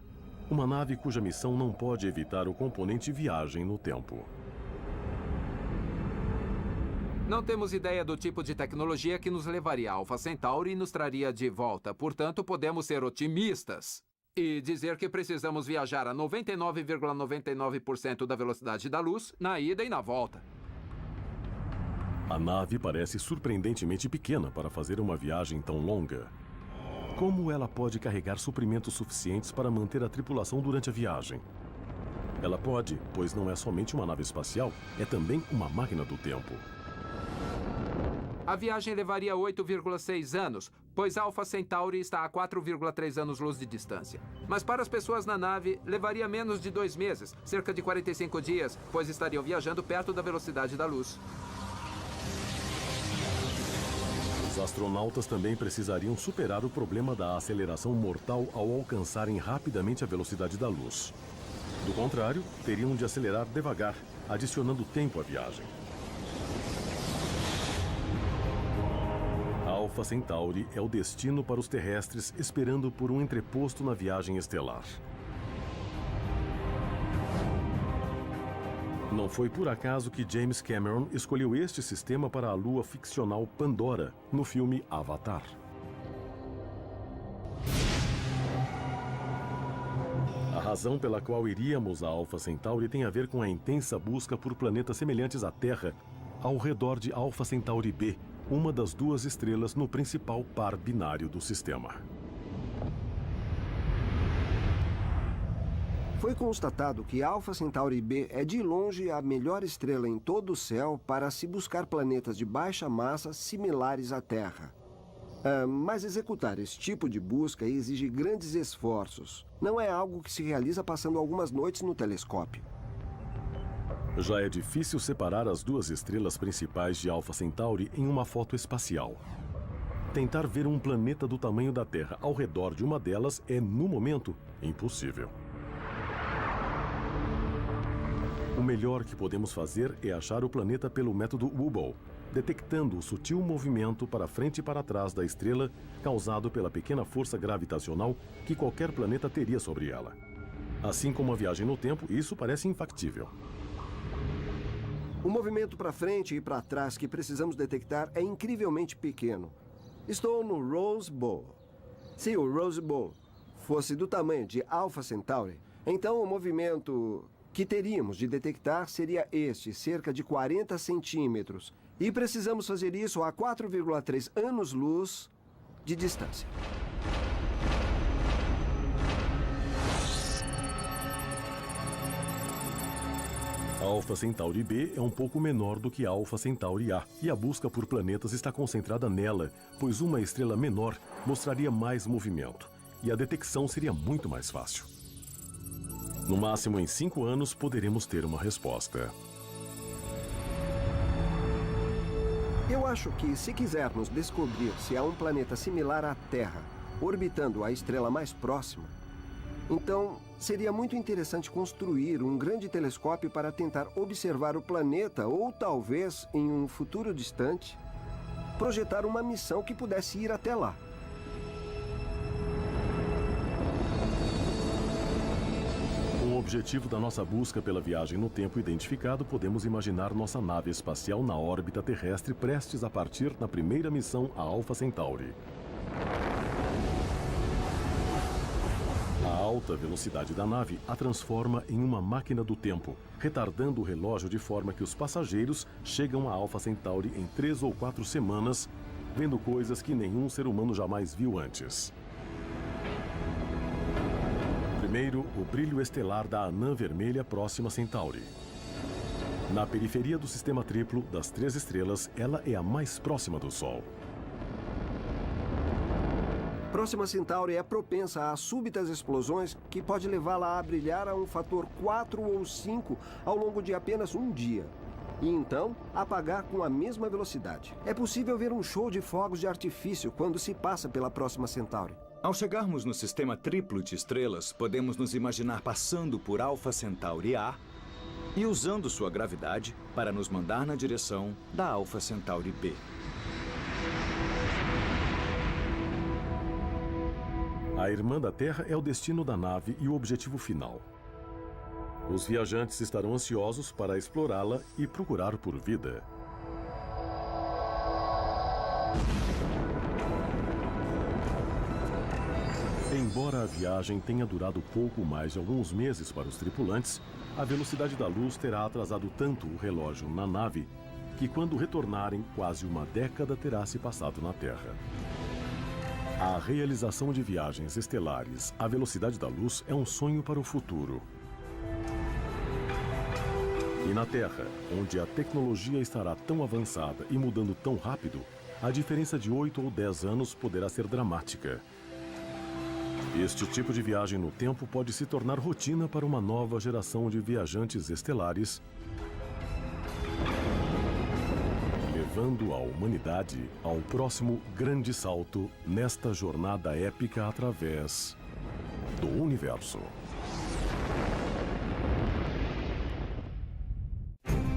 Uma nave cuja missão não pode evitar o componente viagem no tempo. Não temos ideia do tipo de tecnologia que nos levaria a Alpha Centauri e nos traria de volta. Portanto, podemos ser otimistas e dizer que precisamos viajar a 99,99% da velocidade da luz na ida e na volta. A nave parece surpreendentemente pequena para fazer uma viagem tão longa. Como ela pode carregar suprimentos suficientes para manter a tripulação durante a viagem? Ela pode, pois não é somente uma nave espacial, é também uma máquina do tempo. A viagem levaria 8,6 anos, pois Alpha Centauri está a 4,3 anos-luz de distância. Mas para as pessoas na nave, levaria menos de 2 meses, cerca de 45 dias, pois estariam viajando perto da velocidade da luz. Os astronautas também precisariam superar o problema da aceleração mortal ao alcançarem rapidamente a velocidade da luz. Do contrário, teriam de acelerar devagar, adicionando tempo à viagem. Alpha Centauri é o destino para os terrestres esperando por um entreposto na viagem estelar. Não foi por acaso que James Cameron escolheu este sistema para a lua ficcional Pandora, no filme Avatar. A razão pela qual iríamos a Alpha Centauri tem a ver com a intensa busca por planetas semelhantes à Terra ao redor de Alpha Centauri B, uma das duas estrelas no principal par binário do sistema. Foi constatado que Alpha Centauri B é de longe a melhor estrela em todo o céu para se buscar planetas de baixa massa similares à Terra. Mas executar esse tipo de busca exige grandes esforços. Não é algo que se realiza passando algumas noites no telescópio. Já é difícil separar as duas estrelas principais de Alpha Centauri em uma foto espacial. Tentar ver um planeta do tamanho da Terra ao redor de uma delas é, no momento, impossível. O melhor que podemos fazer é achar o planeta pelo método Hubble, detectando o sutil movimento para frente e para trás da estrela causado pela pequena força gravitacional que qualquer planeta teria sobre ela. Assim como a viagem no tempo, isso parece infactível. O movimento para frente e para trás que precisamos detectar é incrivelmente pequeno. Estou no Rose Bowl. Se o Rose Bowl fosse do tamanho de Alpha Centauri, então o movimento que teríamos de detectar seria este, cerca de 40 centímetros. E precisamos fazer isso a 4,3 anos-luz de distância. Alpha Centauri B é um pouco menor do que Alpha Centauri A, e a busca por planetas está concentrada nela, pois uma estrela menor mostraria mais movimento, e a detecção seria muito mais fácil. No máximo, em 5 anos, poderemos ter uma resposta. Eu acho que, se quisermos descobrir se há um planeta similar à Terra, orbitando a estrela mais próxima, então seria muito interessante construir um grande telescópio para tentar observar o planeta ou, talvez, em um futuro distante, projetar uma missão que pudesse ir até lá. Com o objetivo da nossa busca pela viagem no tempo identificado, podemos imaginar nossa nave espacial na órbita terrestre prestes a partir na primeira missão a Alpha Centauri. A alta velocidade da nave a transforma em uma máquina do tempo, retardando o relógio de forma que os passageiros chegam a Alpha Centauri em 3 ou 4 semanas, vendo coisas que nenhum ser humano jamais viu antes. Primeiro, o brilho estelar da anã vermelha próxima a Centauri. Na periferia do sistema triplo das 3 estrelas, ela é a mais próxima do Sol. Próxima Centauri é propensa a súbitas explosões que pode levá-la a brilhar a um fator 4 ou 5 ao longo de apenas um dia. E então, apagar com a mesma velocidade. É possível ver um show de fogos de artifício quando se passa pela Próxima Centauri. Ao chegarmos no sistema triplo de estrelas, podemos nos imaginar passando por Alpha Centauri A e usando sua gravidade para nos mandar na direção da Alpha Centauri B. A irmã da Terra é o destino da nave e o objetivo final. Os viajantes estarão ansiosos para explorá-la e procurar por vida. Embora a viagem tenha durado pouco mais de alguns meses para os tripulantes, a velocidade da luz terá atrasado tanto o relógio na nave que, quando retornarem, quase uma década terá se passado na Terra. A realização de viagens estelares à velocidade da luz é um sonho para o futuro. E na Terra, onde a tecnologia estará tão avançada e mudando tão rápido, a diferença de 8 ou 10 anos poderá ser dramática. Este tipo de viagem no tempo pode se tornar rotina para uma nova geração de viajantes estelares, levando a humanidade ao próximo grande salto nesta jornada épica através do universo.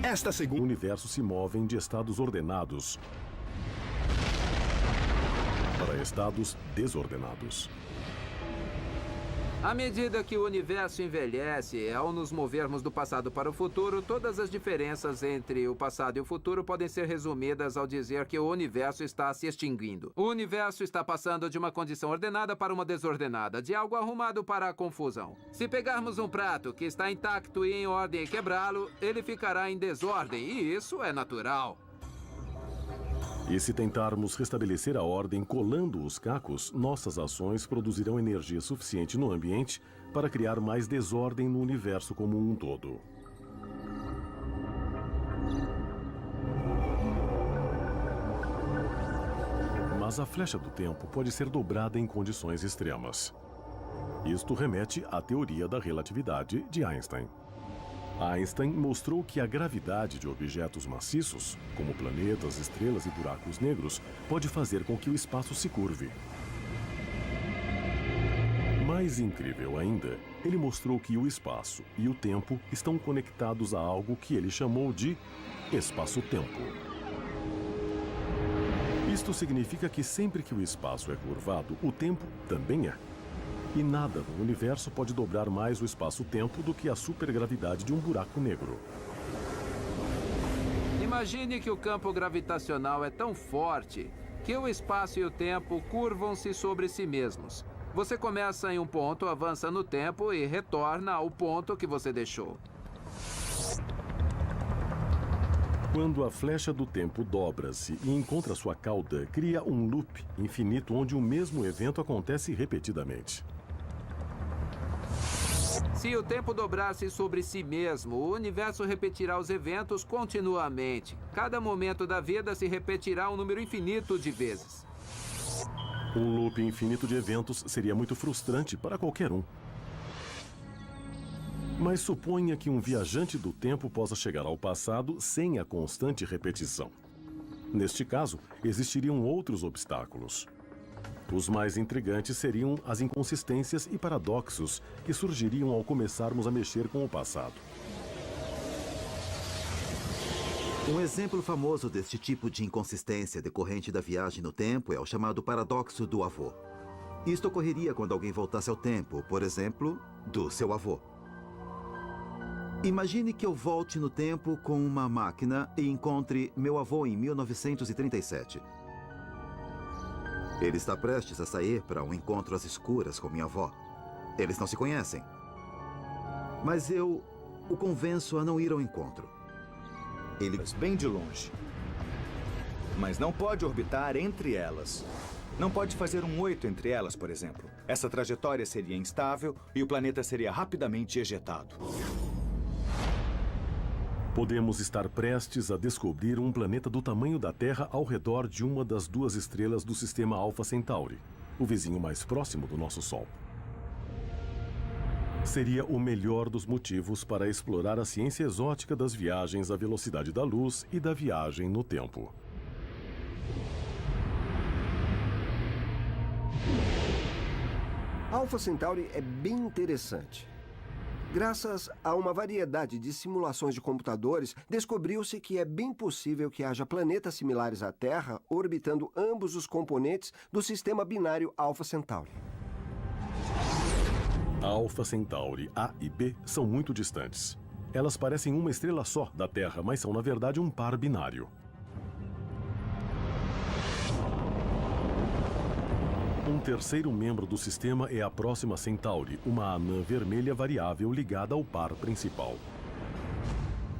Esta segunda... O universo se move de estados ordenados para estados desordenados. À medida que o universo envelhece, ao nos movermos do passado para o futuro, todas as diferenças entre o passado e o futuro podem ser resumidas ao dizer que o universo está se extinguindo. O universo está passando de uma condição ordenada para uma desordenada, de algo arrumado para a confusão. Se pegarmos um prato que está intacto e em ordem e quebrá-lo, ele ficará em desordem, e isso é natural. E se tentarmos restabelecer a ordem colando os cacos, nossas ações produzirão energia suficiente no ambiente para criar mais desordem no universo como um todo. Mas a flecha do tempo pode ser dobrada em condições extremas. Isto remete à teoria da relatividade de Einstein. Einstein mostrou que a gravidade de objetos maciços, como planetas, estrelas e buracos negros, pode fazer com que o espaço se curve. Mais incrível ainda, ele mostrou que o espaço e o tempo estão conectados a algo que ele chamou de espaço-tempo. Isto significa que sempre que o espaço é curvado, o tempo também é. E nada no universo pode dobrar mais o espaço-tempo do que a supergravidade de um buraco negro. Imagine que o campo gravitacional é tão forte que o espaço e o tempo curvam-se sobre si mesmos. Você começa em um ponto, avança no tempo e retorna ao ponto que você deixou. Quando a flecha do tempo dobra-se e encontra sua cauda, cria um loop infinito onde o mesmo evento acontece repetidamente. Se o tempo dobrar-se sobre si mesmo, o universo repetirá os eventos continuamente. Cada momento da vida se repetirá um número infinito de vezes. Um loop infinito de eventos seria muito frustrante para qualquer um. Mas suponha que um viajante do tempo possa chegar ao passado sem a constante repetição. Neste caso, existiriam outros obstáculos. Os mais intrigantes seriam as inconsistências e paradoxos que surgiriam ao começarmos a mexer com o passado. Um exemplo famoso deste tipo de inconsistência decorrente da viagem no tempo é o chamado paradoxo do avô. Isto ocorreria quando alguém voltasse ao tempo, por exemplo, do seu avô. Imagine que eu volte no tempo com uma máquina e encontre meu avô em 1937. Ele está prestes a sair para um encontro às escuras com minha avó. Eles não se conhecem. Mas eu o convenço a não ir ao encontro. Ele bem de longe. Mas não pode orbitar entre elas. Não pode fazer um 8 entre elas, por exemplo. Essa trajetória seria instável e o planeta seria rapidamente ejetado. Podemos estar prestes a descobrir um planeta do tamanho da Terra ao redor de uma das duas estrelas do sistema Alpha Centauri, o vizinho mais próximo do nosso Sol. Seria o melhor dos motivos para explorar a ciência exótica das viagens à velocidade da luz e da viagem no tempo. Alpha Centauri é bem interessante. Graças a uma variedade de simulações de computadores, descobriu-se que é bem possível que haja planetas similares à Terra orbitando ambos os componentes do sistema binário Alpha Centauri. Alpha Centauri A e B são muito distantes. Elas parecem uma estrela só da Terra, mas são, na verdade, um par binário. Um terceiro membro do sistema é a Próxima Centauri, uma anã vermelha variável ligada ao par principal.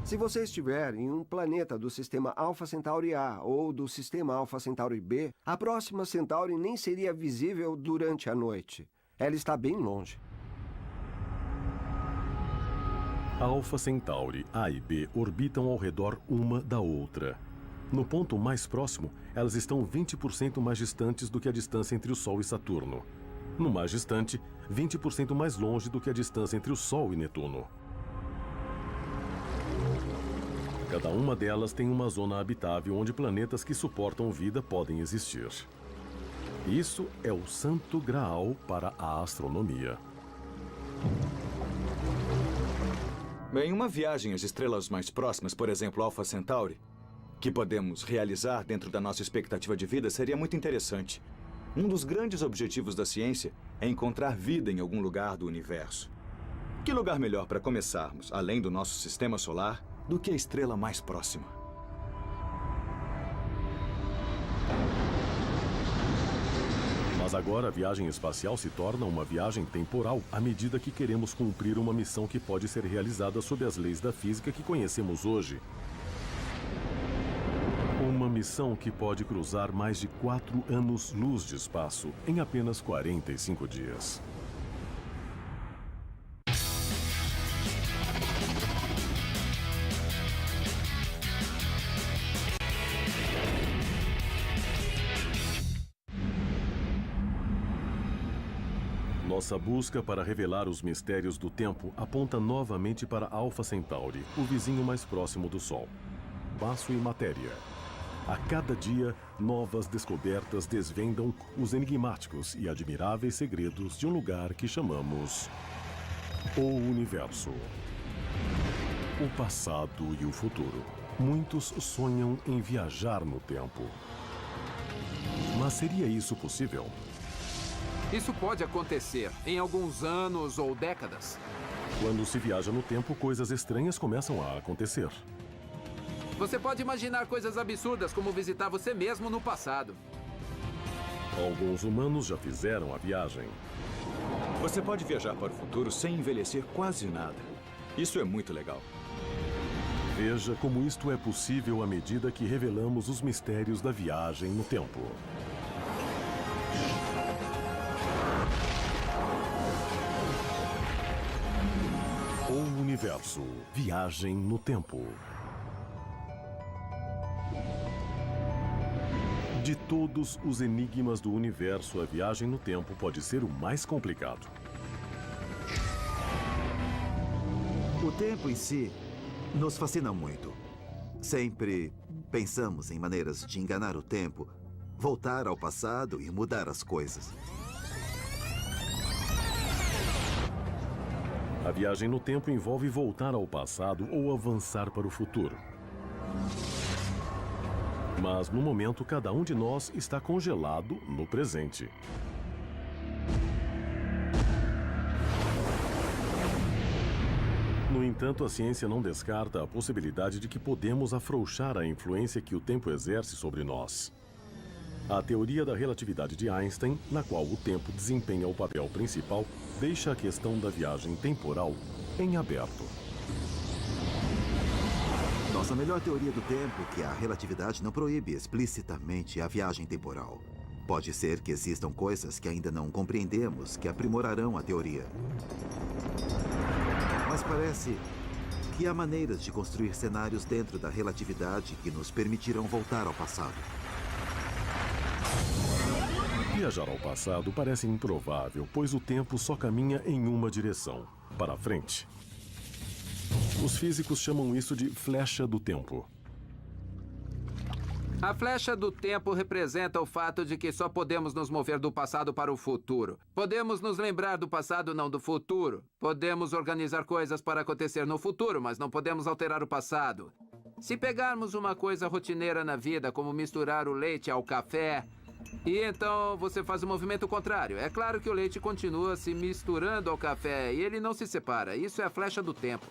Se você estiver em um planeta do sistema Alpha Centauri A ou do sistema Alpha Centauri B, a Próxima Centauri nem seria visível durante a noite. Ela está bem longe. Alpha Centauri A e B orbitam ao redor uma da outra. No ponto mais próximo, elas estão 20% mais distantes do que a distância entre o Sol e Saturno. No mais distante, 20% mais longe do que a distância entre o Sol e Netuno. Cada uma delas tem uma zona habitável onde planetas que suportam vida podem existir. Isso é o santo graal para a astronomia. Em uma viagem às estrelas mais próximas, por exemplo, Alpha Centauri, que podemos realizar dentro da nossa expectativa de vida, seria muito interessante. Um dos grandes objetivos da ciência é encontrar vida em algum lugar do universo. Que lugar melhor para começarmos, além do nosso sistema solar, do que a estrela mais próxima? Mas agora a viagem espacial se torna uma viagem temporal à medida que queremos cumprir uma missão que pode ser realizada sob as leis da física que conhecemos hoje. Uma missão que pode cruzar mais de 4 anos-luz de espaço em apenas 45 dias. Nossa busca para revelar os mistérios do tempo aponta novamente para Alpha Centauri, o vizinho mais próximo do Sol. Espaço e matéria. A cada dia, novas descobertas desvendam os enigmáticos e admiráveis segredos de um lugar que chamamos o Universo. O passado e o futuro. Muitos sonham em viajar no tempo. Mas seria isso possível? Isso pode acontecer em alguns anos ou décadas. Quando se viaja no tempo, coisas estranhas começam a acontecer. Você pode imaginar coisas absurdas como visitar você mesmo no passado. Alguns humanos já fizeram a viagem. Você pode viajar para o futuro sem envelhecer quase nada. Isso é muito legal. Veja como isto é possível à medida que revelamos os mistérios da viagem no tempo. O Universo. Viagem no tempo. De todos os enigmas do universo, a viagem no tempo pode ser o mais complicado. O tempo em si nos fascina muito. Sempre pensamos em maneiras de enganar o tempo, voltar ao passado e mudar as coisas. A viagem no tempo envolve voltar ao passado ou avançar para o futuro. Mas, no momento, cada um de nós está congelado no presente. No entanto, a ciência não descarta a possibilidade de que podemos afrouxar a influência que o tempo exerce sobre nós. A teoria da relatividade de Einstein, na qual o tempo desempenha o papel principal, deixa a questão da viagem temporal em aberto. Nossa melhor teoria do tempo é que a relatividade não proíbe explicitamente a viagem temporal. Pode ser que existam coisas que ainda não compreendemos que aprimorarão a teoria. Mas parece que há maneiras de construir cenários dentro da relatividade que nos permitirão voltar ao passado. Viajar ao passado parece improvável, pois o tempo só caminha em uma direção, para frente. Os físicos chamam isso de flecha do tempo. A flecha do tempo representa o fato de que só podemos nos mover do passado para o futuro. Podemos nos lembrar do passado, não do futuro. Podemos organizar coisas para acontecer no futuro, mas não podemos alterar o passado. Se pegarmos uma coisa rotineira na vida, como misturar o leite ao café, e então você faz o movimento contrário. É claro que o leite continua se misturando ao café e ele não se separa. Isso é a flecha do tempo.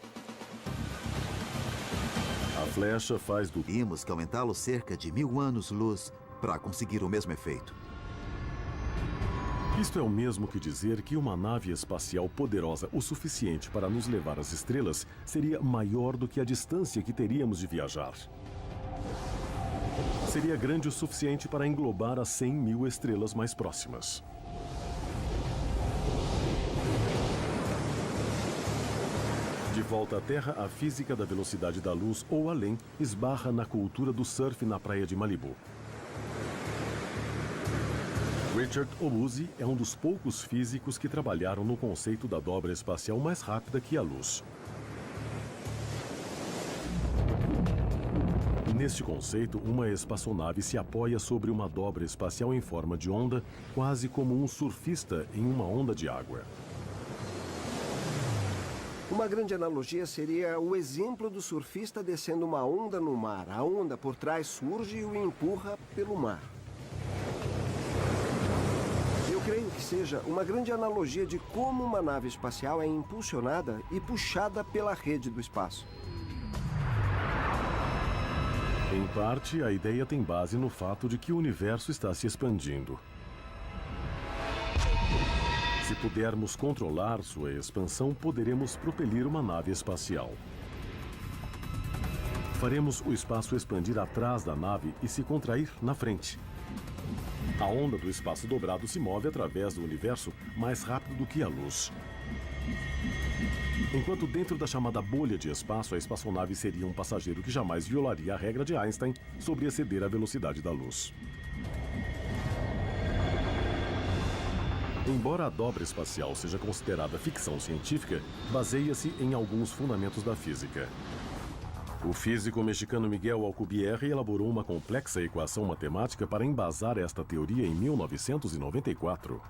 A flecha faz do... Temos que aumentá-lo cerca de 1000 anos-luz para conseguir o mesmo efeito. Isto é o mesmo que dizer que uma nave espacial poderosa o suficiente para nos levar às estrelas seria maior do que a distância que teríamos de viajar. Seria grande o suficiente para englobar as 100.000 estrelas mais próximas. De volta à Terra, a física da velocidade da luz ou além esbarra na cultura do surf na praia de Malibu. Richard Oluzzi é um dos poucos físicos que trabalharam no conceito da dobra espacial mais rápida que a luz. Neste conceito, uma espaçonave se apoia sobre uma dobra espacial em forma de onda, quase como um surfista em uma onda de água. Uma grande analogia seria o exemplo do surfista descendo uma onda no mar. A onda por trás surge e o empurra pelo mar. seja uma grande analogia de como uma nave espacial é impulsionada e puxada pela rede do espaço. Em parte, a ideia tem base no fato de que o universo está se expandindo. Se pudermos controlar sua expansão, poderemos propelir uma nave espacial. Faremos o espaço expandir atrás da nave e se contrair na frente. A onda do espaço dobrado se move através do universo mais rápido do que a luz. Enquanto dentro da chamada bolha de espaço, a espaçonave seria um passageiro que jamais violaria a regra de Einstein sobre exceder a velocidade da luz. Embora a dobra espacial seja considerada ficção científica, baseia-se em alguns fundamentos da física. O físico mexicano Miguel Alcubierre elaborou uma complexa equação matemática para embasar esta teoria em 1994.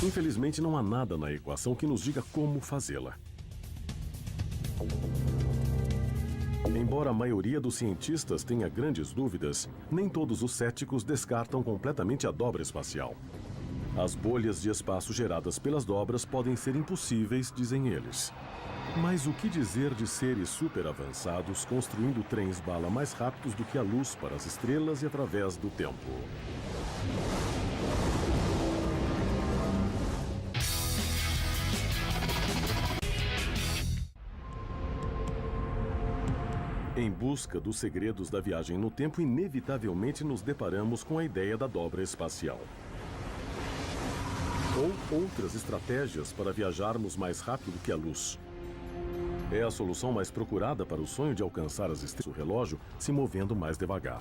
Infelizmente, não há nada na equação que nos diga como fazê-la. Embora a maioria dos cientistas tenha grandes dúvidas, nem todos os céticos descartam completamente a dobra espacial. As bolhas de espaço geradas pelas dobras podem ser impossíveis, dizem eles. Mas o que dizer de seres super avançados construindo trens-bala mais rápidos do que a luz para as estrelas e através do tempo? Em busca dos segredos da viagem no tempo, inevitavelmente nos deparamos com a ideia da dobra espacial. Ou outras estratégias para viajarmos mais rápido que a luz. É a solução mais procurada para o sonho de alcançar as estrelas do relógio se movendo mais devagar.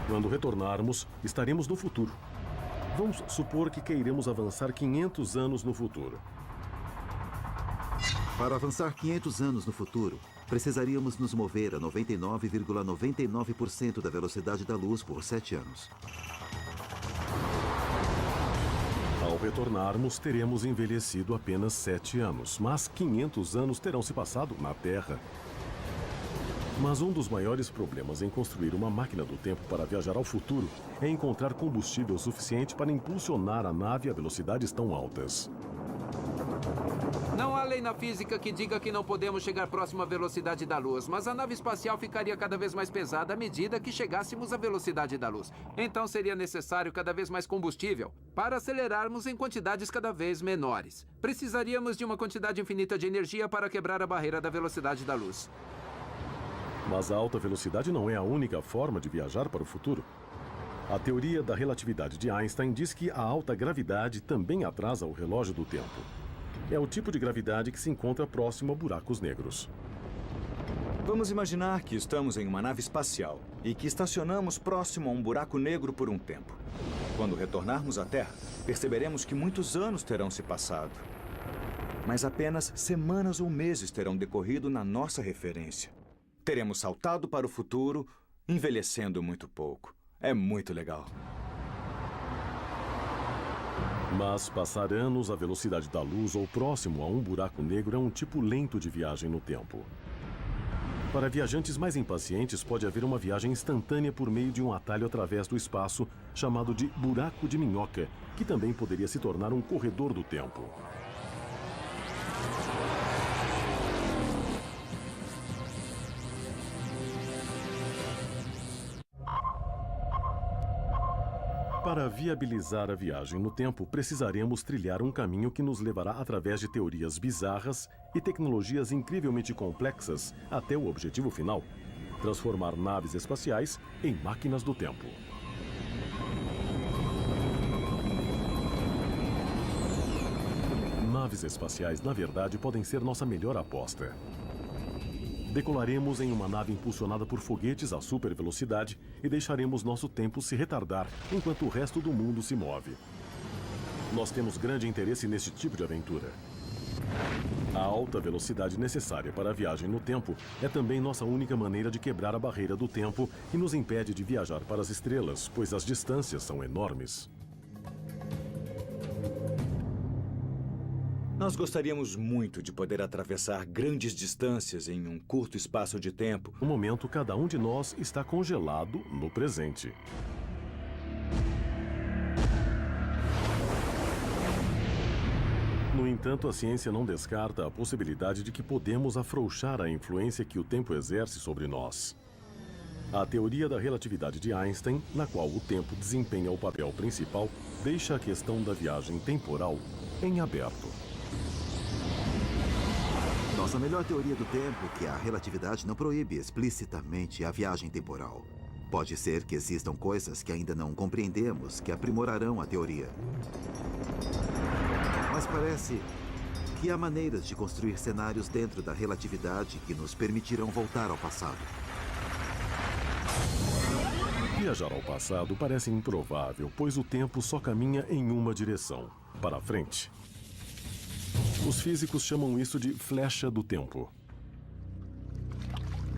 Quando retornarmos, estaremos no futuro. Vamos supor que queiramos avançar 500 anos no futuro. Para avançar 500 anos no futuro, precisaríamos nos mover a 99,99% da velocidade da luz por 7 anos. Ao retornarmos, teremos envelhecido apenas 7 anos, mas 500 anos terão se passado na Terra. Mas um dos maiores problemas em construir uma máquina do tempo para viajar ao futuro é encontrar combustível suficiente para impulsionar a nave a velocidades tão altas. Não há lei na física que diga que não podemos chegar próximo à velocidade da luz, mas a nave espacial ficaria cada vez mais pesada à medida que chegássemos à velocidade da luz. Então seria necessário cada vez mais combustível para acelerarmos em quantidades cada vez menores. Precisaríamos de uma quantidade infinita de energia para quebrar a barreira da velocidade da luz. Mas a alta velocidade não é a única forma de viajar para o futuro. A teoria da relatividade de Einstein diz que a alta gravidade também atrasa o relógio do tempo. É o tipo de gravidade que se encontra próximo a buracos negros. Vamos imaginar que estamos em uma nave espacial e que estacionamos próximo a um buraco negro por um tempo. Quando retornarmos à Terra, perceberemos que muitos anos terão se passado. Mas apenas semanas ou meses terão decorrido na nossa referência. Teremos saltado para o futuro, envelhecendo muito pouco. É muito legal. Mas passar anos à velocidade da luz ou próximo a um buraco negro é um tipo lento de viagem no tempo. Para viajantes mais impacientes, pode haver uma viagem instantânea por meio de um atalho através do espaço, chamado de buraco de minhoca, que também poderia se tornar um corredor do tempo. Para viabilizar a viagem no tempo, precisaremos trilhar um caminho que nos levará através de teorias bizarras e tecnologias incrivelmente complexas até o objetivo final: transformar naves espaciais em máquinas do tempo. Naves espaciais, na verdade, podem ser nossa melhor aposta. Decolaremos em uma nave impulsionada por foguetes a super velocidade e deixaremos nosso tempo se retardar enquanto o resto do mundo se move. Nós temos grande interesse nesse tipo de aventura. A alta velocidade necessária para a viagem no tempo é também nossa única maneira de quebrar a barreira do tempo e nos impede de viajar para as estrelas, pois as distâncias são enormes. Nós gostaríamos muito de poder atravessar grandes distâncias em um curto espaço de tempo. No momento, cada um de nós está congelado no presente. entanto, a ciência não descarta a possibilidade de que podemos afrouxar a influência que o tempo exerce sobre nós. A teoria da relatividade de Einstein, na qual o tempo desempenha o papel principal, deixa a questão da viagem temporal em aberto. Nossa melhor teoria do tempo, que a relatividade não proíbe explicitamente a viagem temporal. Pode ser que existam coisas que ainda não compreendemos que aprimorarão a teoria. Mas parece que há maneiras de construir cenários dentro da relatividade que nos permitirão voltar ao passado. Viajar ao passado parece improvável, pois o tempo só caminha em uma direção, para frente. Os físicos chamam isso de flecha do tempo.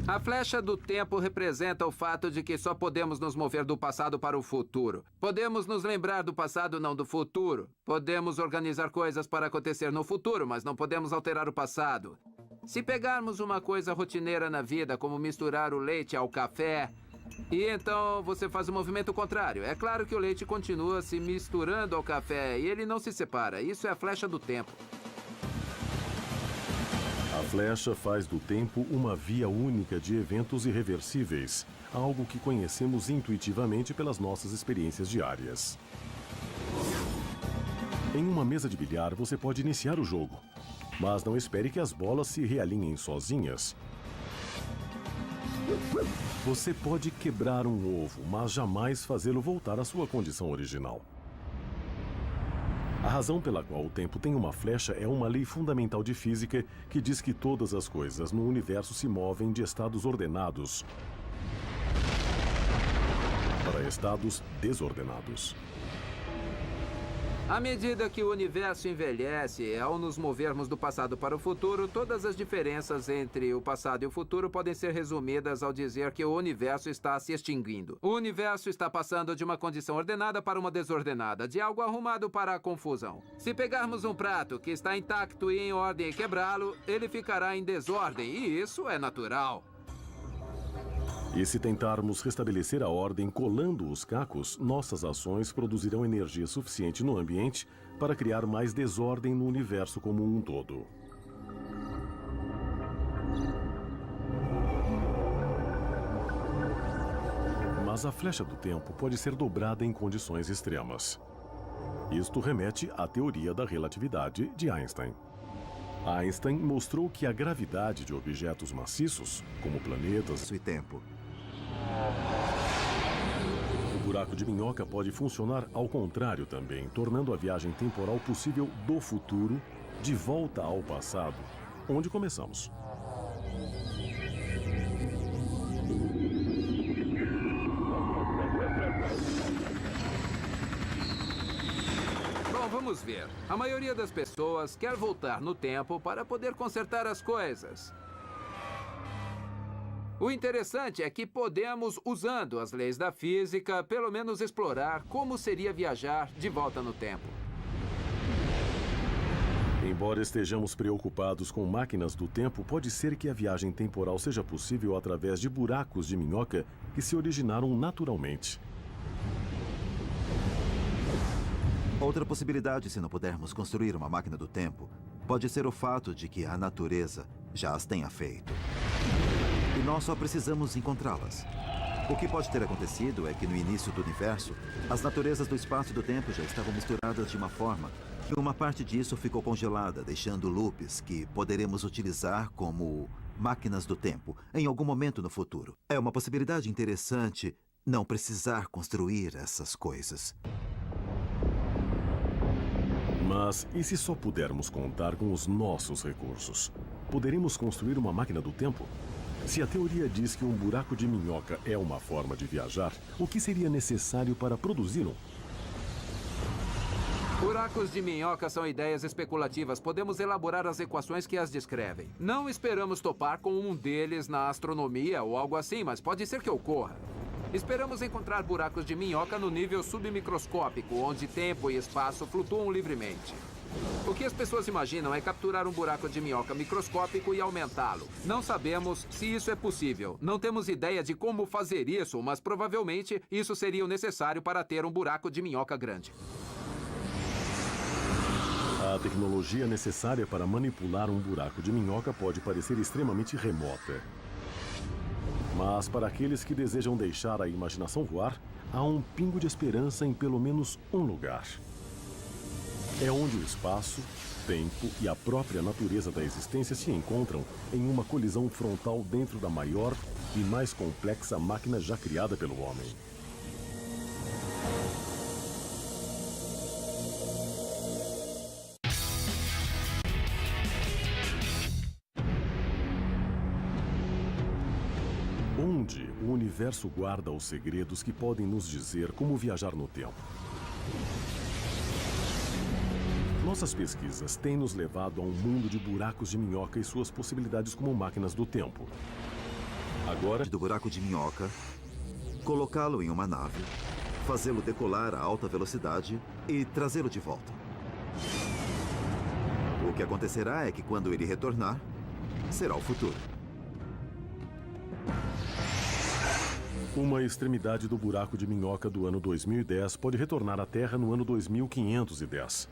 A flecha do tempo representa o fato de que só podemos nos mover do passado para o futuro. Podemos nos lembrar do passado, não do futuro. Podemos organizar coisas para acontecer no futuro, mas não podemos alterar o passado. Se pegarmos uma coisa rotineira na vida, como misturar o leite ao café, e então você faz o movimento contrário. É claro que o leite continua se misturando ao café e ele não se separa. Isso é a flecha do tempo. A flecha faz do tempo uma via única de eventos irreversíveis, algo que conhecemos intuitivamente pelas nossas experiências diárias. Em uma mesa de bilhar, você pode iniciar o jogo, mas não espere que as bolas se realinhem sozinhas. Você pode quebrar um ovo, mas jamais fazê-lo voltar à sua condição original. A razão pela qual o tempo tem uma flecha é uma lei fundamental de física que diz que todas as coisas no universo se movem de estados ordenados para estados desordenados. À medida que o universo envelhece, ao nos movermos do passado para o futuro, todas as diferenças entre o passado e o futuro podem ser resumidas ao dizer que o universo está se extinguindo. O universo está passando de uma condição ordenada para uma desordenada, de algo arrumado para a confusão. Se pegarmos um prato que está intacto e em ordem e quebrá-lo, ele ficará em desordem, e isso é natural. E se tentarmos restabelecer a ordem colando os cacos, nossas ações produzirão energia suficiente no ambiente para criar mais desordem no universo como um todo. Mas a flecha do tempo pode ser dobrada em condições extremas. Isto remete à teoria da relatividade de Einstein. Einstein mostrou que a gravidade de objetos maciços, como planetas E tempo. O buraco de minhoca pode funcionar ao contrário também, tornando a viagem temporal possível do futuro de volta ao passado, onde começamos. Bom, vamos ver. A maioria das pessoas quer voltar no tempo para poder consertar as coisas. O interessante é que podemos, usando as leis da física, pelo menos explorar como seria viajar de volta no tempo. Embora estejamos preocupados com máquinas do tempo, pode ser que a viagem temporal seja possível através de buracos de minhoca que se originaram naturalmente. Outra possibilidade, se não pudermos construir uma máquina do tempo, pode ser o fato de que a natureza já as tenha feito. E nós só precisamos encontrá-las. O que pode ter acontecido é que no início do universo, as naturezas do espaço e do tempo já estavam misturadas de uma forma que uma parte disso ficou congelada, deixando loops que poderemos utilizar como máquinas do tempo em algum momento no futuro. É uma possibilidade interessante não precisar construir essas coisas. Mas e se só pudermos contar com os nossos recursos? Poderíamos construir uma máquina do tempo? Se a teoria diz que um buraco de minhoca é uma forma de viajar, o que seria necessário para produzir um? Buracos de minhoca são ideias especulativas. Podemos elaborar as equações que as descrevem. Não esperamos topar com um deles na astronomia ou algo assim, mas pode ser que ocorra. Esperamos encontrar buracos de minhoca no nível submicroscópico, onde tempo e espaço flutuam livremente. O que as pessoas imaginam é capturar um buraco de minhoca microscópico e aumentá-lo. Não sabemos se isso é possível. Não temos ideia de como fazer isso, mas provavelmente isso seria o necessário para ter um buraco de minhoca grande. A tecnologia necessária para manipular um buraco de minhoca pode parecer extremamente remota. Mas para aqueles que desejam deixar a imaginação voar, há um pingo de esperança em pelo menos um lugar. É onde o espaço, tempo e a própria natureza da existência se encontram em uma colisão frontal dentro da maior e mais complexa máquina já criada pelo homem. Onde o universo guarda os segredos que podem nos dizer como viajar no tempo. Nossas pesquisas têm nos levado a um mundo de buracos de minhoca e suas possibilidades como máquinas do tempo. Agora, Do buraco de minhoca, colocá-lo em uma nave, fazê-lo decolar a alta velocidade e trazê-lo de volta. O que acontecerá é que quando ele retornar, será o futuro. uma extremidade do buraco de minhoca do ano 2010 pode retornar à Terra no ano 2510.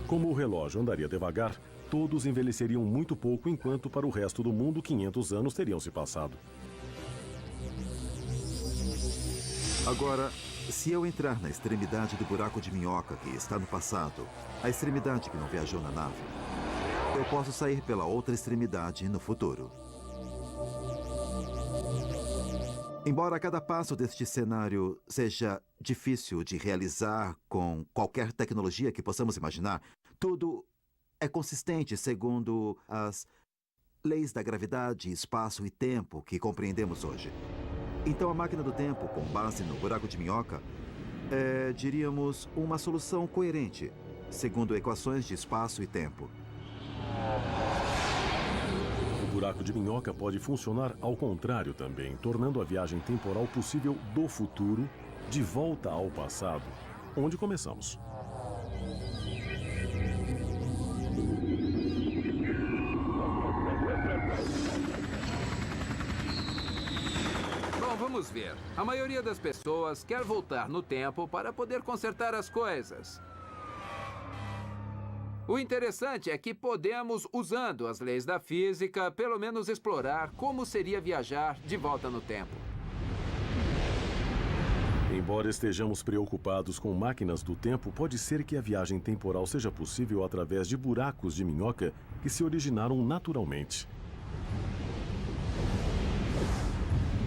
Como o relógio andaria devagar, todos envelheceriam muito pouco, enquanto para o resto do mundo 500 anos teriam se passado. Agora, se eu entrar na extremidade do buraco de minhoca que está no passado, a extremidade que não viajou na nave, eu posso sair pela outra extremidade no futuro. Embora cada passo deste cenário seja difícil de realizar com qualquer tecnologia que possamos imaginar, tudo é consistente segundo as leis da gravidade, espaço e tempo que compreendemos hoje. Então a máquina do tempo, com base no buraco de minhoca, é, diríamos, uma solução coerente, segundo equações de espaço e tempo. O buraco de minhoca pode funcionar ao contrário também, tornando a viagem temporal possível do futuro de volta ao passado, onde começamos. Bom, vamos ver. A maioria das pessoas quer voltar no tempo para poder consertar as coisas. O interessante é que podemos, usando as leis da física, pelo menos explorar como seria viajar de volta no tempo. Embora estejamos preocupados com máquinas do tempo, pode ser que a viagem temporal seja possível através de buracos de minhoca que se originaram naturalmente.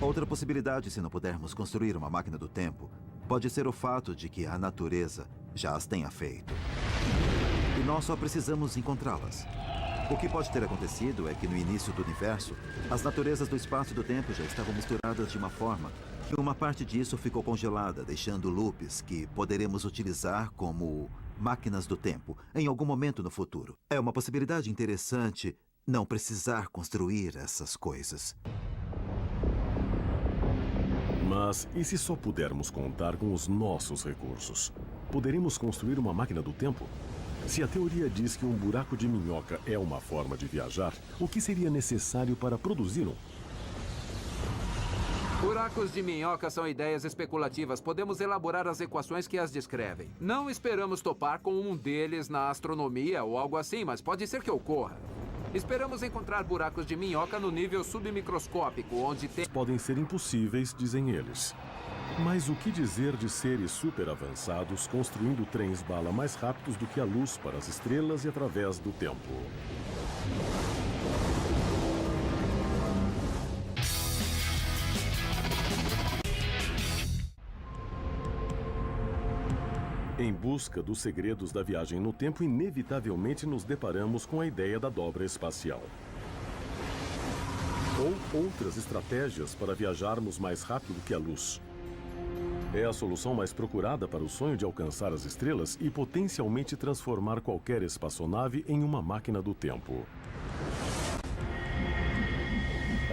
Outra possibilidade, se não pudermos construir uma máquina do tempo, pode ser o fato de que a natureza já as tenha feito. E nós só precisamos encontrá-las. O que pode ter acontecido é que no início do universo, as naturezas do espaço e do tempo já estavam misturadas de uma forma que uma parte disso ficou congelada, deixando loops que poderemos utilizar como máquinas do tempo em algum momento no futuro. É uma possibilidade interessante não precisar construir essas coisas. Mas e se só pudermos contar com os nossos recursos? Poderíamos construir uma máquina do tempo? Se a teoria diz que um buraco de minhoca é uma forma de viajar, o que seria necessário para produzir um? Buracos de minhoca são ideias especulativas. Podemos elaborar as equações que as descrevem. Não esperamos topar com um deles na astronomia ou algo assim, mas pode ser que ocorra. Esperamos encontrar buracos de minhoca no nível submicroscópico, onde tem... Podem ser impossíveis, dizem eles. Mas o que dizer de seres super avançados construindo trens-bala mais rápidos do que a luz para as estrelas e através do tempo? Em busca dos segredos da viagem no tempo, inevitavelmente nos deparamos com a ideia da dobra espacial. Ou outras estratégias para viajarmos mais rápido que a luz. É a solução mais procurada para o sonho de alcançar as estrelas e potencialmente transformar qualquer espaçonave em uma máquina do tempo.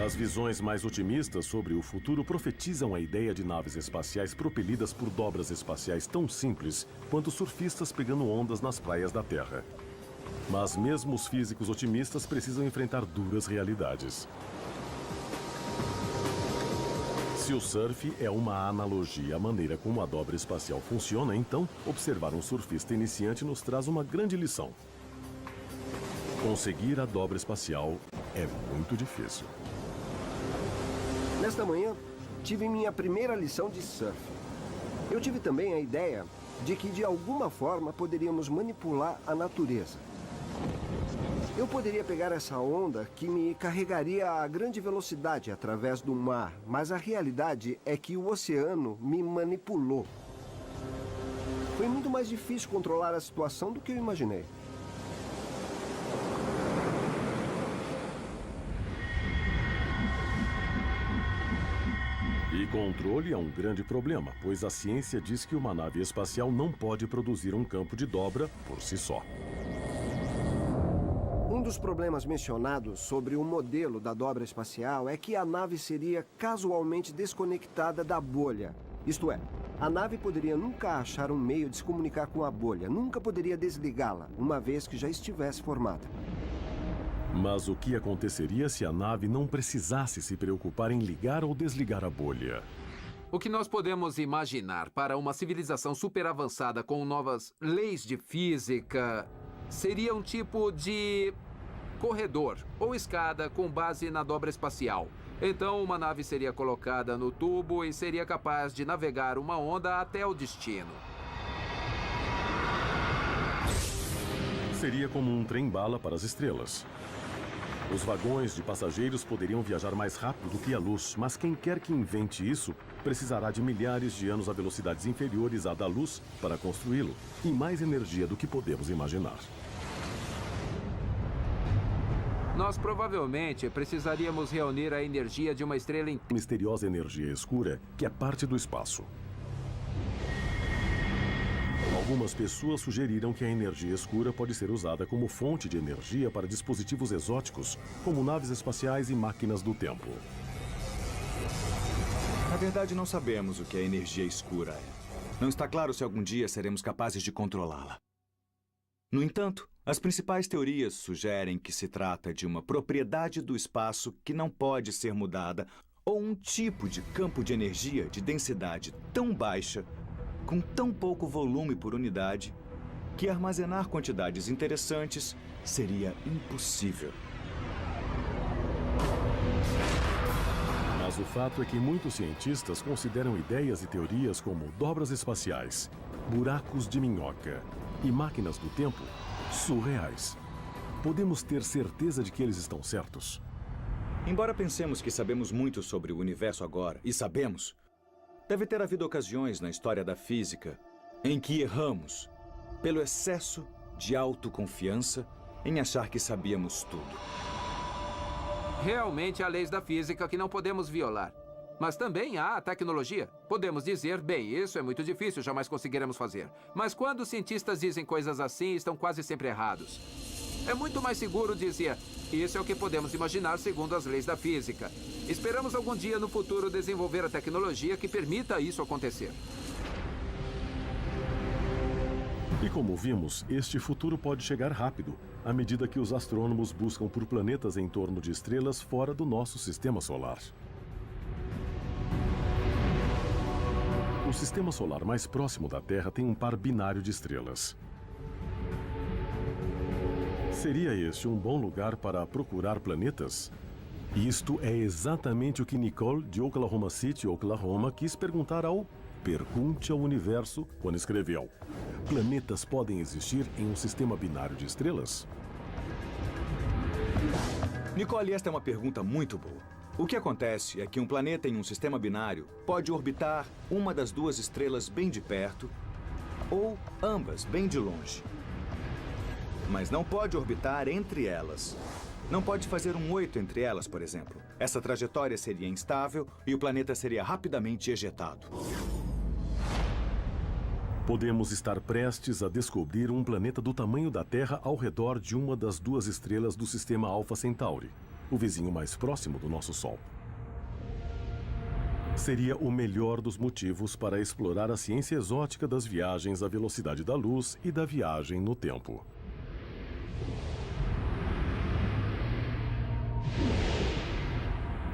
As visões mais otimistas sobre o futuro profetizam a ideia de naves espaciais propelidas por dobras espaciais tão simples quanto surfistas pegando ondas nas praias da Terra. Mas mesmo os físicos otimistas precisam enfrentar duras realidades. Se Se o surf é uma analogia à maneira como a dobra espacial funciona, então observar um surfista iniciante nos traz uma grande lição. Conseguir a dobra espacial é muito difícil. Nesta manhã, tive minha primeira lição de surf. Eu tive também a ideia de que, de alguma forma, poderíamos manipular a natureza. Eu poderia pegar essa onda que me carregaria a grande velocidade através do mar, mas a realidade é que o oceano me manipulou. Foi muito mais difícil controlar a situação do que eu imaginei. E controle é um grande problema, pois a ciência diz que uma nave espacial não pode produzir um campo de dobra por si só. Um dos problemas mencionados sobre o modelo da dobra espacial é que a nave seria casualmente desconectada da bolha. Isto é, a nave poderia nunca achar um meio de se comunicar com a bolha, nunca poderia desligá-la, uma vez que já estivesse formada. Mas o que aconteceria se a nave não precisasse se preocupar em ligar ou desligar a bolha? O que nós podemos imaginar para uma civilização super avançada com novas leis de física seria um tipo de corredor ou escada com base na dobra espacial. Então, uma nave seria colocada no tubo e seria capaz de navegar uma onda até o destino. Seria como um trem-bala para as estrelas. Os vagões de passageiros poderiam viajar mais rápido do que a luz, mas quem quer que invente isso precisará de milhares de anos a velocidades inferiores à da luz para construí-lo, e mais energia do que podemos imaginar. Nós provavelmente precisaríamos reunir a energia de uma estrela Misteriosa energia escura que é parte do espaço. Algumas pessoas sugeriram que a energia escura pode ser usada como fonte de energia para dispositivos exóticos, como naves espaciais e máquinas do tempo. Na verdade, não sabemos o que a energia escura é. Não está claro se algum dia seremos capazes de controlá-la. No entanto, as principais teorias sugerem que se trata de uma propriedade do espaço que não pode ser mudada, ou um tipo de campo de energia de densidade tão baixa, com tão pouco volume por unidade, que armazenar quantidades interessantes seria impossível. Mas o fato é que muitos cientistas consideram ideias e teorias como dobras espaciais, buracos de minhoca e máquinas do tempo surreais. Podemos ter certeza de que eles estão certos? Embora pensemos que sabemos muito sobre o universo agora, e sabemos, deve ter havido ocasiões na história da física em que erramos pelo excesso de autoconfiança em achar que sabíamos tudo. Realmente há leis da física que não podemos violar. Mas também há a tecnologia. Podemos dizer, bem, isso é muito difícil, jamais conseguiremos fazer. Mas quando os cientistas dizem coisas assim, estão quase sempre errados. É muito mais seguro dizer, isso é o que podemos imaginar segundo as leis da física. Esperamos algum dia no futuro desenvolver a tecnologia que permita isso acontecer. E como vimos, este futuro pode chegar rápido, à medida que os astrônomos buscam por planetas em torno de estrelas fora do nosso sistema solar. O sistema solar mais próximo da Terra tem um par binário de estrelas. Seria este um bom lugar para procurar planetas? Isto é exatamente o que Nicole, de Oklahoma City, Oklahoma, quis perguntar ao Pergunte ao Universo quando escreveu: planetas podem existir em um sistema binário de estrelas? Nicole, esta é uma pergunta muito boa. O que acontece é que um planeta em um sistema binário pode orbitar uma das duas estrelas bem de perto ou ambas bem de longe. Mas não pode orbitar entre elas. Não pode fazer um 8 entre elas, por exemplo. Essa trajetória seria instável e o planeta seria rapidamente ejetado. Podemos estar prestes a descobrir um planeta do tamanho da Terra ao redor de uma das duas estrelas do sistema Alpha Centauri, o vizinho mais próximo do nosso Sol. Seria o melhor dos motivos para explorar a ciência exótica das viagens à velocidade da luz e da viagem no tempo.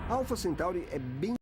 Alpha Centauri é bem